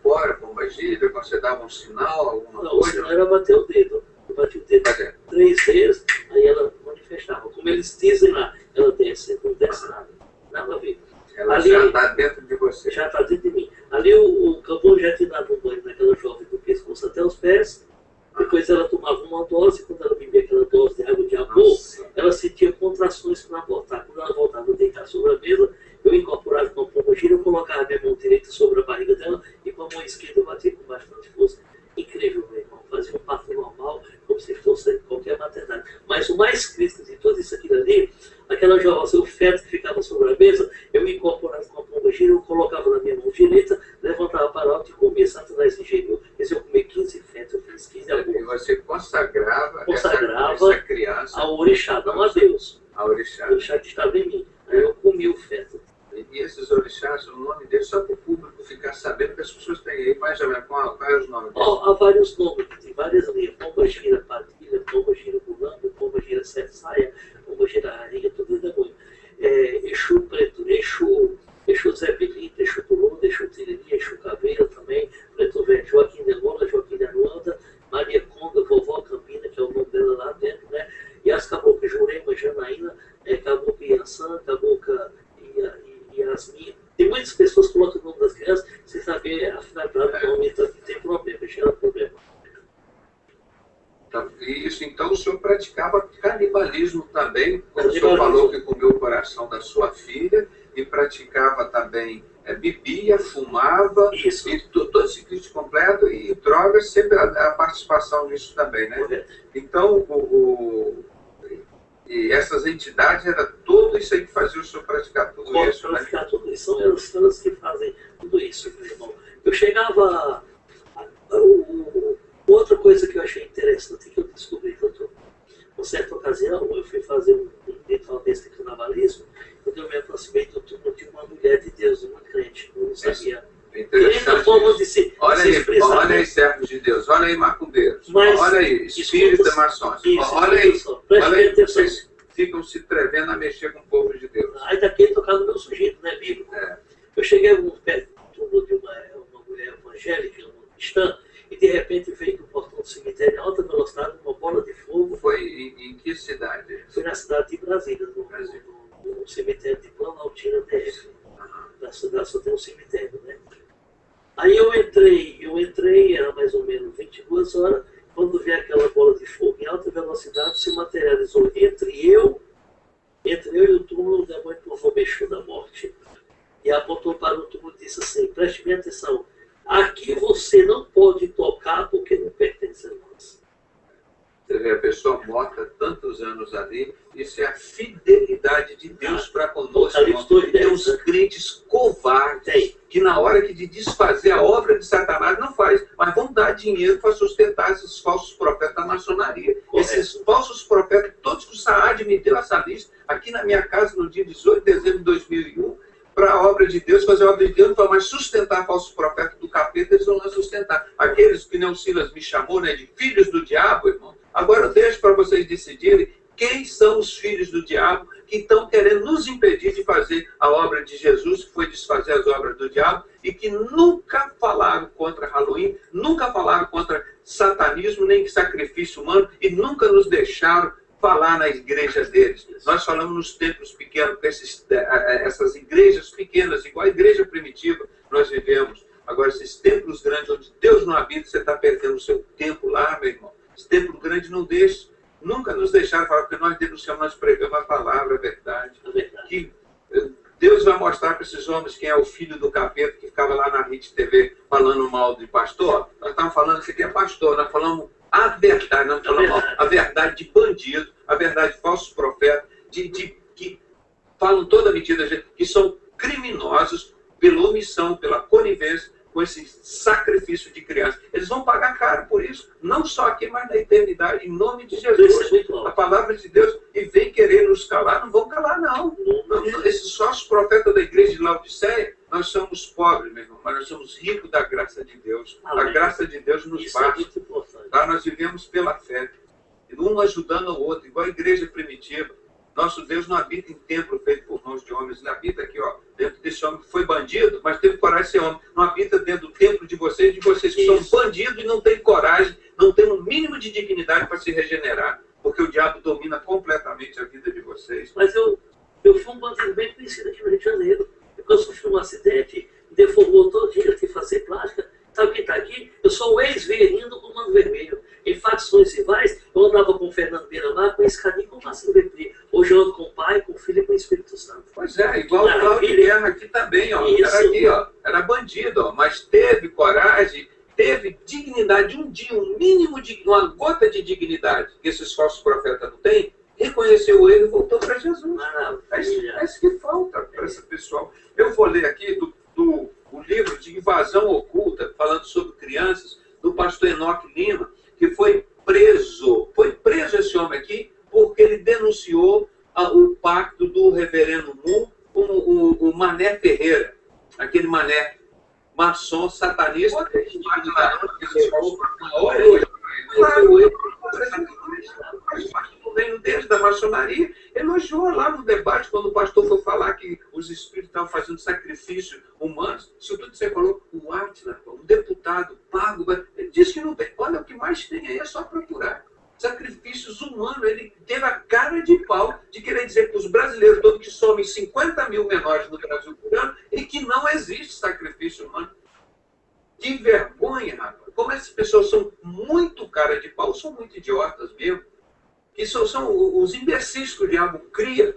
fora, pomba-gira, quando você dava um sinal, alguma Não, o coisa? sinal era bater o dedo. Eu bati o dedo 3 vezes, aí ela manifestava. Como eles dizem lá, ela desce, não desce nada. Nada a ver. Ela Ali, já está dentro de você. já está dentro de mim. Ali o Campbell já tinha dado um banho naquela jovem do pescoço até os pés. Depois ela tomava uma dose, quando ela bebia aquela dose de água de amor, Nossa. ela sentia contrações para abortar. Quando ela voltava a deitar sobre a mesa, eu incorporava com a pomba-gira, eu colocava a minha mão direita sobre a barriga dela e com a mão esquerda eu batia com bastante força. Incrível, meu irmão. Fazia um parto normal, como se fosse em qualquer maternidade. Mas o mais crítico de tudo isso aqui ali, aquela jovem, o feto que ficava sobre a mesa, eu incorporava com a pomba-gira, eu colocava na minha mão direita, levantava para alto e comia. Satanás ingeriu. Se eu comer 15 fetos, eu fiz 15 E abortos. você consagrava Consagrava essa criança ao orixá, não a Deus. ao orixá. O orixá que estava em mim. Aí eu comi o feto. E esses orixás, o nome deles, só para o público ficar sabendo que as pessoas têm aí, mais ou menos, qual é os nomes deles? Há vários nomes, tem várias linhas. Pomba-gira Padilha, Pomba-gira Mulambo, Pomba-gira Sete Saia, Pomba-gira Rainha, tudo é demônio. Exu Preto, Exu Zé Belito, Exu Turuno, Exu Tiriri, Exu Caveira também, Preto Velho, Joaquim de Mola, Joaquim de Aruanda, Maria Conga, Vovó Campina, que é o nome dela lá dentro, né? E as caboclas Jurema, Janaína, Cabocla Iansã, Cabocla Yasmin. Tem muitas pessoas que colocam o nome das crianças sem saber a finalidade do nome, então tem problema, gera problema. Isso, então o senhor praticava canibalismo também, como o senhor Canibalismo. falou que comeu o coração da sua filha, e praticava também, bebia, fumava, Isso. e todo esse kit completo, e drogas, sempre a participação nisso também, né? Correto. Então, e essas entidades, era tudo isso aí que fazia o senhor praticar tudo isso, né? Praticar tudo isso. São elas que fazem tudo isso, meu irmão. Eu chegava. Outra coisa que eu achei interessante que eu descobri, doutor, uma certa ocasião, eu fui fazer um ritual desse de carnavalismo, quando eu me aproximei do túmulo de uma mulher de Deus, uma crente, eu não sabia. Interessante. Forma de se Olha aí, expressar, olha né? aí, servos de Deus, olha aí, macumbeiros, Mas, olha aí, espíritos de maçons, Isso, olha aí, preste olha aí, atenção. vocês ficam se trevendo a mexer com o povo de Deus. Aí daqui ele tocava no meu sujeito, né, bíblico? É. Eu cheguei perto do túmulo de uma mulher evangélica, uma cristã, e de repente veio do portão do cemitério em alta velocidade, uma bola de fogo. Foi em que cidade? Foi na cidade de Brasília, no cemitério de Planaltina DF. Da cidade só tem um cemitério, né? Aí eu entrei, era mais ou menos 22 horas, quando vi aquela bola de fogo em alta velocidade, se materializou entre eu e o túmulo, o demônio provou Exu da morte. E apontou para o túmulo e disse assim: preste bem atenção, aqui você não pode tocar porque não pertence a nós. Você vê a pessoa morta tantos anos ali, isso é a fidelidade de Deus para conosco. Apocalipse Tem uns crentes covardes que na hora de desfazer a obra de Satanás não faz, mas vão dar dinheiro para sustentar esses falsos profetas da maçonaria. Correto. Esses falsos profetas, todos que o Saad me deu essa lista, aqui na minha casa no dia 18 de dezembro de 2001, para a obra de Deus, fazer a obra de Deus, não vai mais sustentar falsos profetas do capeta, eles vão lá sustentar. Aqueles que não Silas me chamou, né, de filhos do diabo, irmão. Agora eu deixo para vocês decidirem quem são os filhos do diabo que estão querendo nos impedir de fazer a obra de Jesus, que foi desfazer as obras do diabo, e que nunca falaram contra Halloween, nunca falaram contra satanismo, nem sacrifício humano, e nunca nos deixaram falar na igreja deles. Nós falamos nos templos pequenos, essas igrejas pequenas, igual a igreja primitiva, nós vivemos. Agora, esses templos grandes, onde Deus não habita, você está perdendo o seu tempo lá, meu irmão. Esse templo grande não deixa. Nunca nos deixaram falar, porque nós denunciamos, nós pregamos a palavra, a verdade. Que Deus vai mostrar para esses homens quem é o filho do capeta que ficava lá na Rede TV falando mal de pastor. Nós estávamos falando que aqui é pastor, nós falamos a verdade, não falamos mal, a verdade de bandido, a verdade de falsos profetas, que falam toda a mentira, que são criminosos pela omissão, pela conivência com esse sacrifício de criança. Eles vão pagar caro por isso, não só aqui, mas na eternidade, em nome de Jesus. A palavra de Deus, e vem querer nos calar, não vão calar, não. Esses sócios profetas da igreja de Laodiceia, nós somos pobres, meu irmão, mas nós somos ricos da graça de Deus. A graça de Deus nos basta. Tá? Nós vivemos pela fé, um ajudando o outro, igual a igreja primitiva. Nosso Deus não habita em templo feito por mãos de homens. Ele habita aqui, ó, dentro desse homem que foi bandido, mas teve coragem de ser homem. Não habita dentro do templo de vocês que são bandidos e não têm coragem, não têm um mínimo de dignidade para se regenerar, porque o diabo domina completamente a vida de vocês. Mas eu fui um bandido bem conhecido aqui no Rio de Janeiro. Eu sofri um acidente, deformou todo dia, tive que fazer plástica. Sabe quem está aqui? Eu sou o ex-veirinho do Comando Vermelho. Em facções rivais, eu andava com o Fernando Beiramar, com esse carinho com o Marcelo Repri. Hoje eu ando com o Pai, com o Filho e com o Espírito Santo. Pois é, igual o Cláudio Guerra aqui também, ó. Era aqui, ó. Era bandido, ó, mas teve coragem, teve dignidade, um dia, um mínimo de, uma gota de dignidade que esses falsos profetas não têm, reconheceu o erro e voltou para Jesus. É isso que falta para esse pessoal. Eu vou ler aqui o livro de Invasão Oculta, falando sobre crianças, do pastor Enoque Lima, que foi preso esse homem aqui, porque ele denunciou o pacto do reverendo Mu com o Mané Ferreira, aquele mané maçom satanista. O reino deles, da maçonaria, elogiou lá no debate, quando o pastor foi falar que os espíritos estavam fazendo sacrifício humanos. Isso tudo que você falou, o Átila, o deputado pago, ele disse que não tem. Olha, o que mais tem aí é só procurar. Sacrifícios humanos. Ele teve a cara de pau de querer dizer para os brasileiros todos que somem 50 mil menores no Brasil por ano e que não existe sacrifício humano. Que vergonha, rapaz. Como essas pessoas são muito cara de pau, são muito idiotas mesmo. Que são os imbecis que o diabo cria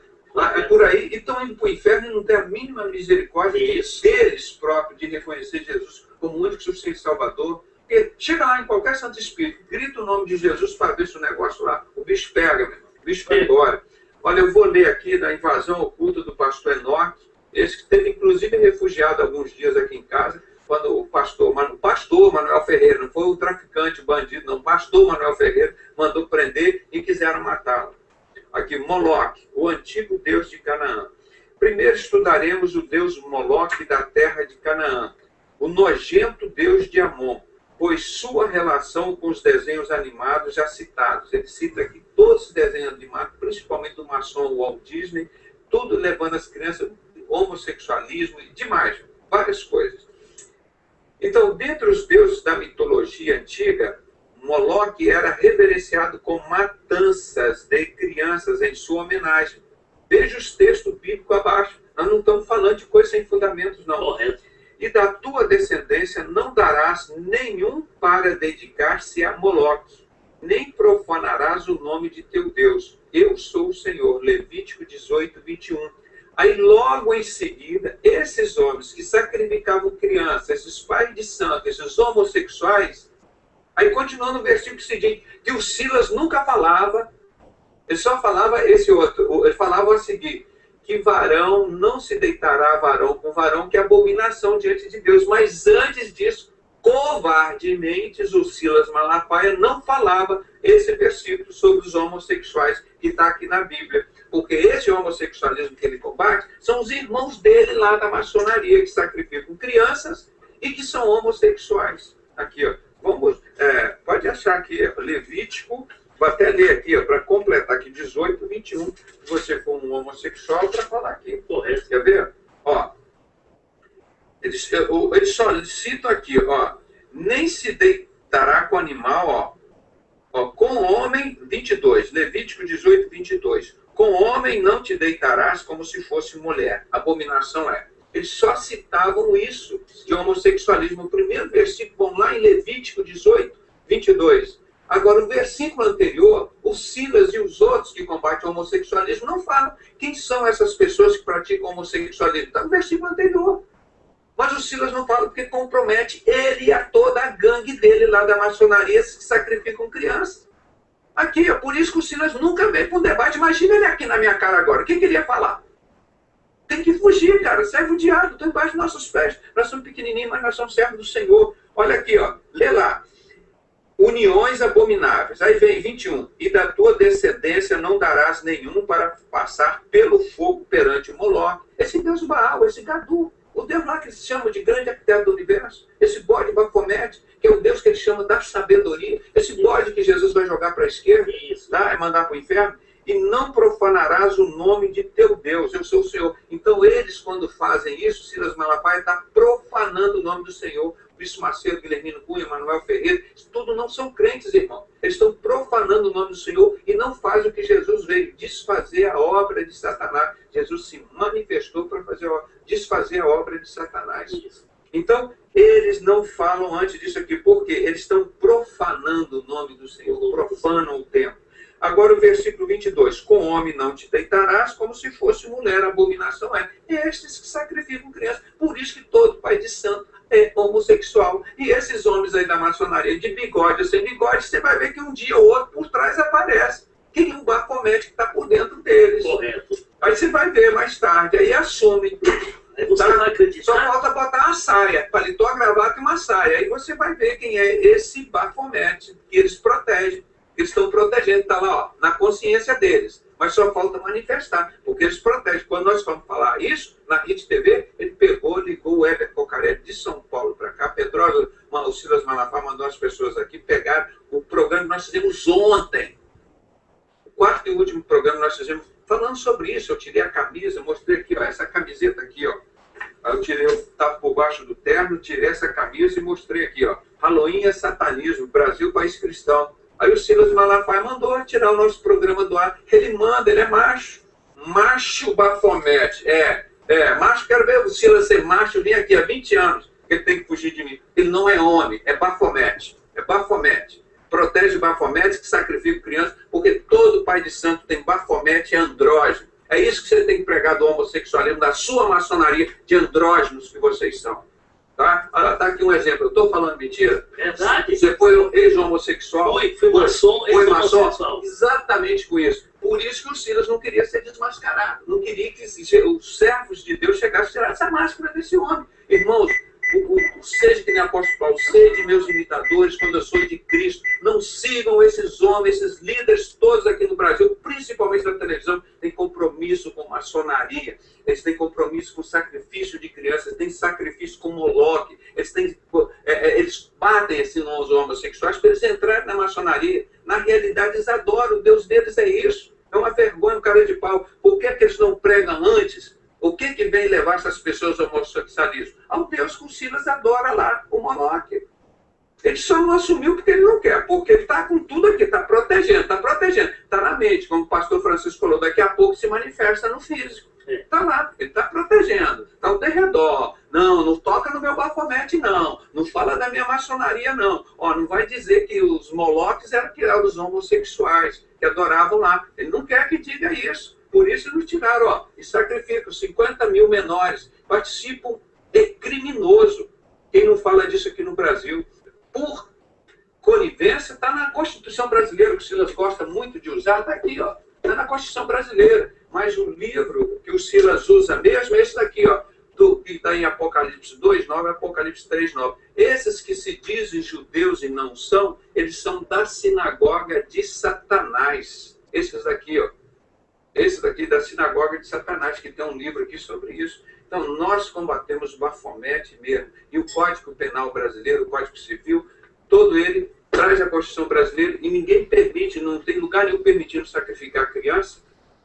por aí e estão indo para o inferno e não tem a mínima misericórdia deles próprios de reconhecer Jesus como o único suficiente Salvador. Porque chega lá em qualquer santo espírito, grita o nome de Jesus para ver se o negócio lá, o bicho pega, meu irmão, o bicho vai embora. Olha, eu vou ler aqui da Invasão Oculta do pastor Enoque, esse que teve inclusive refugiado alguns dias aqui em casa, quando o pastor Manuel Ferreira, não foi o traficante, o bandido, não, o pastor Manuel Ferreira mandou prender e quiseram matá-lo. Aqui, Moloque, o antigo deus de Canaã. Primeiro estudaremos o deus Moloque da terra de Canaã, o nojento deus de Amon, pois sua relação com os desenhos animados já citados. Ele cita aqui todos os desenhos animados, principalmente do maçom Walt Disney, tudo levando as crianças homossexualismo e demais, várias coisas. Então, dentre os deuses da mitologia antiga, Moloque era reverenciado com matanças de crianças em sua homenagem. Veja os textos bíblicos abaixo. Nós não estamos falando de coisas sem fundamentos, não. Correto. E da tua descendência não darás nenhum para dedicar-se a Moloque, nem profanarás o nome de teu Deus. Eu sou o Senhor. Levítico 18, 21. Aí, logo em seguida, esses homens que sacrificavam crianças, esses pais de santo, esses homossexuais, aí continua no versículo seguinte, que o Silas nunca falava, ele só falava esse outro, ele falava a seguir, que varão não se deitará varão com varão, que é abominação diante de Deus. Mas antes disso, covardemente, o Silas Malafaia não falava esse versículo sobre os homossexuais que está aqui na Bíblia. Porque esse homossexualismo que ele combate são os irmãos dele lá da maçonaria que sacrificam crianças e que são homossexuais. Aqui, ó, vamos, pode achar aqui, Levítico, vou até ler aqui, para completar aqui, 18, 21, se você for um homossexual, para falar aqui. Correto. Quer ver? Ó, eles só citam aqui, ó, nem se deitará com animal, ó, com homem, 22, Levítico 18, 22. Com homem não te deitarás como se fosse mulher. Abominação é. Eles só citavam isso de homossexualismo. O primeiro versículo, vamos lá em Levítico 18, 22. Agora, o versículo anterior, o Silas e os outros que combatem o homossexualismo não falam quem são essas pessoas que praticam homossexualismo. Está no versículo anterior. Mas o Silas não fala porque compromete ele e a toda a gangue dele lá da maçonaria que sacrificam crianças. Aqui, por isso que o Silas nunca veio para um debate. Imagina ele aqui na minha cara agora. O que ele ia falar? Tem que fugir, cara. Serve o diabo. Estou embaixo dos nossos pés. Nós somos pequenininhos, mas nós somos servos do Senhor. Olha aqui, ó. Lê lá. Uniões abomináveis. Aí vem 21. E da tua descendência não darás nenhum para passar pelo fogo perante o Moloque. Esse Deus Baal, esse Gadu. O Deus lá que eles chamam de grande arquiteto do universo. Esse bode Bafomete, que é o Deus que eles chamam da sabedoria. Esse bode que Jesus vai jogar para a esquerda, tá? E mandar para o inferno. e não profanarás o nome de teu Deus, eu sou o Senhor. Então eles, quando fazem isso, Silas Malafaia está profanando o nome do Senhor. Bispo Macedo, Guilhermino Cunha, Manuel Ferreira, isso tudo não são crentes, irmão. Eles estão profanando o nome do Senhor e não fazem o que Jesus veio, desfazer a obra de Satanás. Jesus se manifestou para desfazer a obra de Satanás. Então, eles não falam antes disso aqui, porque eles estão profanando o nome do Senhor, profanam o templo. Agora o versículo 22, com homem não te deitarás, como se fosse mulher, abominação é. Estes que sacrificam crianças, por isso que todo pai de santo é homossexual. E esses homens aí da maçonaria, de bigode ou sem bigode, você vai ver que um dia ou outro por trás aparece. Quem é o Baphomet que está por dentro deles. Correto. Aí você vai ver mais tarde, aí assume. Aí você vai acreditar. Só falta botar uma saia, paletó, gravata e uma saia. Aí você vai ver quem é esse Baphomet que eles protegem. Eles estão protegendo, está lá, ó, na consciência deles. Mas só falta manifestar, porque eles protegem. Quando nós vamos falar isso, na Rede TV, ele pegou, ligou o Heber Cocarelli de São Paulo para cá, Pedrógão, o Silas Malafaia mandou as pessoas aqui, pegaram o programa que nós fizemos ontem. O quarto e último programa que nós fizemos, falando sobre isso. Eu tirei a camisa, mostrei aqui, ó, essa camiseta aqui, ó. Eu tirei, eu estava por baixo do terno, tirei essa camisa e mostrei aqui, ó. Halloween é satanismo, Brasil, país cristão. Aí o Silas Malafaia mandou tirar o nosso programa do ar. Ele manda, ele é macho. Macho Baphomet. Macho, quero ver o Silas ser macho, vim aqui há 20 anos, que ele tem que fugir de mim. Ele não é homem, é Baphomet. É Baphomet. Protege Baphomet que sacrifica crianças, porque todo pai de santo tem Baphomet e andrógeno. É isso que você tem que pregar do homossexualismo, da sua maçonaria de andrógenos que vocês são. Tá? Tá aqui um exemplo. Eu estou falando mentira? Verdade. Você foi um ex-homossexual? Foi maçom, ex-homossexual. Exatamente com isso. Por isso que o Silas não queria ser desmascarado. Não queria que os servos de Deus chegassem a tirar essa máscara desse homem. Irmãos, seja que nem apóstolo Paulo, sede meus imitadores quando eu sou de Cristo. Não sigam esses homens, esses líderes todos aqui no Brasil, principalmente da televisão, têm compromisso com maçonaria, eles têm compromisso com sacrifício de crianças, eles têm sacrifício com Moloque, eles batem assim nos homossexuais para eles entrarem na maçonaria. Na realidade, eles adoram, o Deus deles é isso. É uma vergonha, um cara de pau. Por que eles não pregam antes? O que vem levar essas pessoas ao homossexualismo? Ao Deus que o Silas adora lá, o Moloque. Ele só não assumiu porque ele não quer, porque ele está com tudo aqui, está protegendo, está na mente, como o pastor Francisco falou, daqui a pouco se manifesta no físico. Está lá, ele está protegendo, está ao derredor. Não toca no meu Baphomet, não fala da minha maçonaria, não. Não vai dizer que os Moloques eram os homossexuais, que adoravam lá. Ele não quer que diga isso. Por isso nos tiraram, e sacrificam 50 mil menores, participam, é criminoso. Quem não fala disso aqui no Brasil? Por conivência, está na Constituição brasileira, que o Silas gosta muito de usar, está aqui, está na Constituição brasileira. Mas o livro que o Silas usa mesmo é esse daqui, que está em Apocalipse 2:9 e Apocalipse 3:9. Esses que se dizem judeus e não são, eles são da sinagoga de Satanás. Esses daqui, esse daqui da sinagoga de Satanás, que tem um livro aqui sobre isso. Então, nós combatemos o Baphomet mesmo. E o Código Penal brasileiro, o Código Civil, todo ele traz a Constituição brasileira e ninguém permite, não tem lugar nenhum permitindo sacrificar a criança,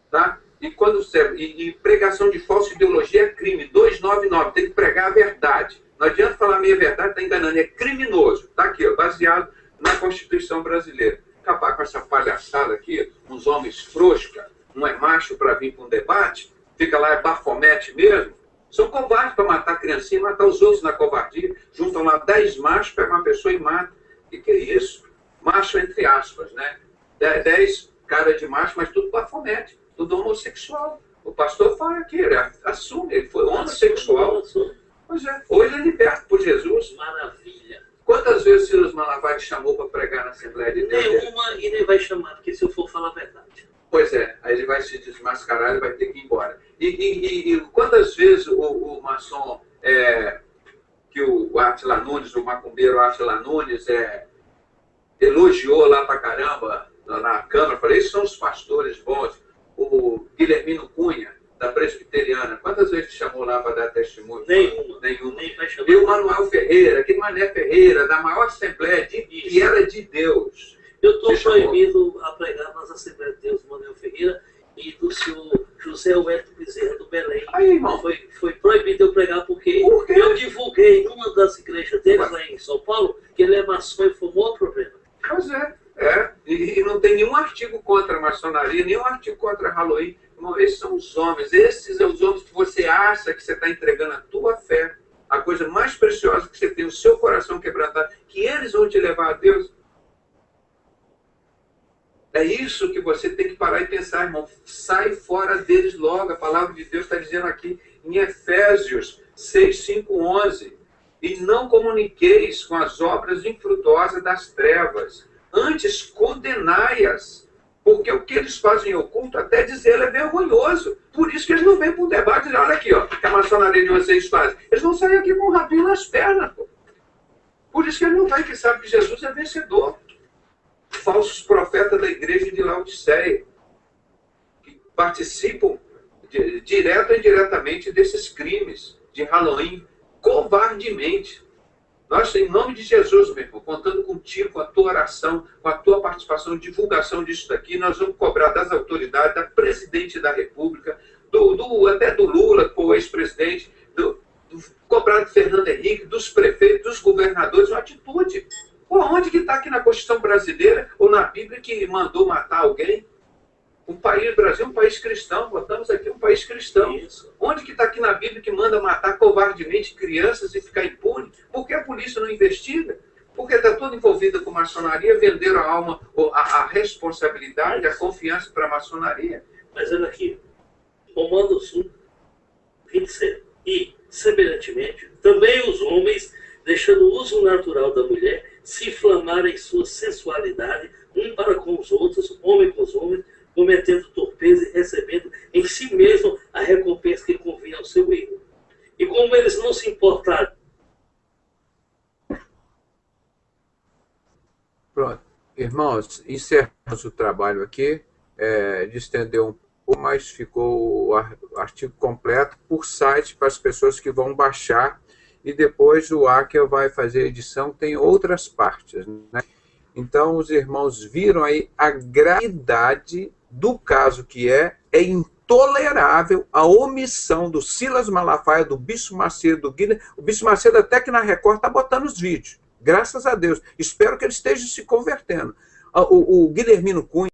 tá? E pregação de falsa ideologia é crime. 299, tem que pregar a verdade. Não adianta falar meia verdade, está enganando, é criminoso. Está aqui, baseado na Constituição brasileira. Acabar com essa palhaçada aqui, uns homens frouxos, não é macho para vir para um debate, fica lá, é Baphomet mesmo. São covardes para matar a criancinha e matar os outros na covardia. Juntam lá 10 machos, pegam uma pessoa e matam. E que é isso? Macho entre aspas, né? 10 cara de macho, mas tudo Baphomet, tudo homossexual. O pastor fala aqui, ele assume, ele foi homossexual. Pois é, hoje é liberto por Jesus. Maravilha. Quantas vezes o Silas Malafaia te chamou para pregar na Assembleia de Deus? Nenhuma, e nem vai chamar, porque se eu for falar a verdade. Pois é, aí ele vai se desmascarar, ele vai ter que ir embora. E quantas vezes o maçom, que o Átila Nunes, o macumbeiro Átila Nunes, elogiou lá pra caramba, na Câmara, falei, esses são os pastores bons. O Guilhermino Cunha, da Presbiteriana, quantas vezes te chamou lá para dar testemunho? Nenhuma. Nem vai chamar. E o Manuel Ferreira, aquele Mané Ferreira, da maior Assembleia, que era de Deus. Eu estou proibido a pregar nas Assembleias de Deus, Manuel Ferreira, e do senhor José Huerto Bezerra do Belém. Aí, irmão. Foi proibido eu pregar porque Por quê? eu divulguei numa das igrejas deles lá em São Paulo que ele é maçom e foi o maior problema. Pois é. E não tem nenhum artigo contra a maçonaria, nenhum artigo contra Halloween. Irmão, esses são os homens. Esses são os homens que você acha que você está entregando a tua fé, a coisa mais preciosa que você tem, o seu coração quebrantado, que eles vão te levar a Deus. É isso que você tem que parar e pensar, irmão. Sai fora deles logo. A palavra de Deus está dizendo aqui em Efésios 6, 5, 11. E não comuniqueis com as obras infrutuosas das trevas. Antes condenai-as. Porque o que eles fazem em oculto, até dizer, é vergonhoso. Por isso que eles não vêm para um debate. Olha aqui, ó, que a maçonaria de vocês faz. Eles não saem aqui com o rabinho nas pernas. Pô. Por isso que eles não vêm, que sabem que Jesus é vencedor. Falsos profetas da igreja de Laodiceia, que participam direto ou indiretamente desses crimes de Halloween, covardemente. Nós, em nome de Jesus, meu irmão, contando contigo, com a tua oração, com a tua participação, divulgação disso daqui, nós vamos cobrar das autoridades, da presidente da República, até do Lula, o ex-presidente, cobrar do Fernando Henrique, dos prefeitos, dos governadores, uma atitude. Pô, onde que está aqui na Constituição brasileira ou na Bíblia que mandou matar alguém? O Brasil é um país cristão, botamos aqui um país cristão. Isso. Onde que está aqui na Bíblia que manda matar covardemente crianças e ficar impune? Por que a polícia não investiga? Porque está tudo envolvido com maçonaria, venderam a alma, a responsabilidade, a confiança para a maçonaria. Mas olha aqui, Romanos 1, 27. E, semelhantemente, também os homens, deixando o uso natural da mulher, se inflamarem em sua sensualidade, um para com os outros, homem com os homens, cometendo torpeza e recebendo em si mesmo a recompensa que convinha ao seu erro. E como eles não se importaram. Pronto. Irmãos, encerramos o trabalho aqui, de estender um pouco, mas ficou o artigo completo por site para as pessoas que vão baixar, e depois o Aker vai fazer a edição, tem outras partes, né? Então, os irmãos viram aí a gravidade do caso que é intolerável a omissão do Silas Malafaia, do Bispo Macedo, do Guilherme. O Bispo Macedo até que na Record está botando os vídeos, graças a Deus. Espero que ele esteja se convertendo. O Guilhermino Cunha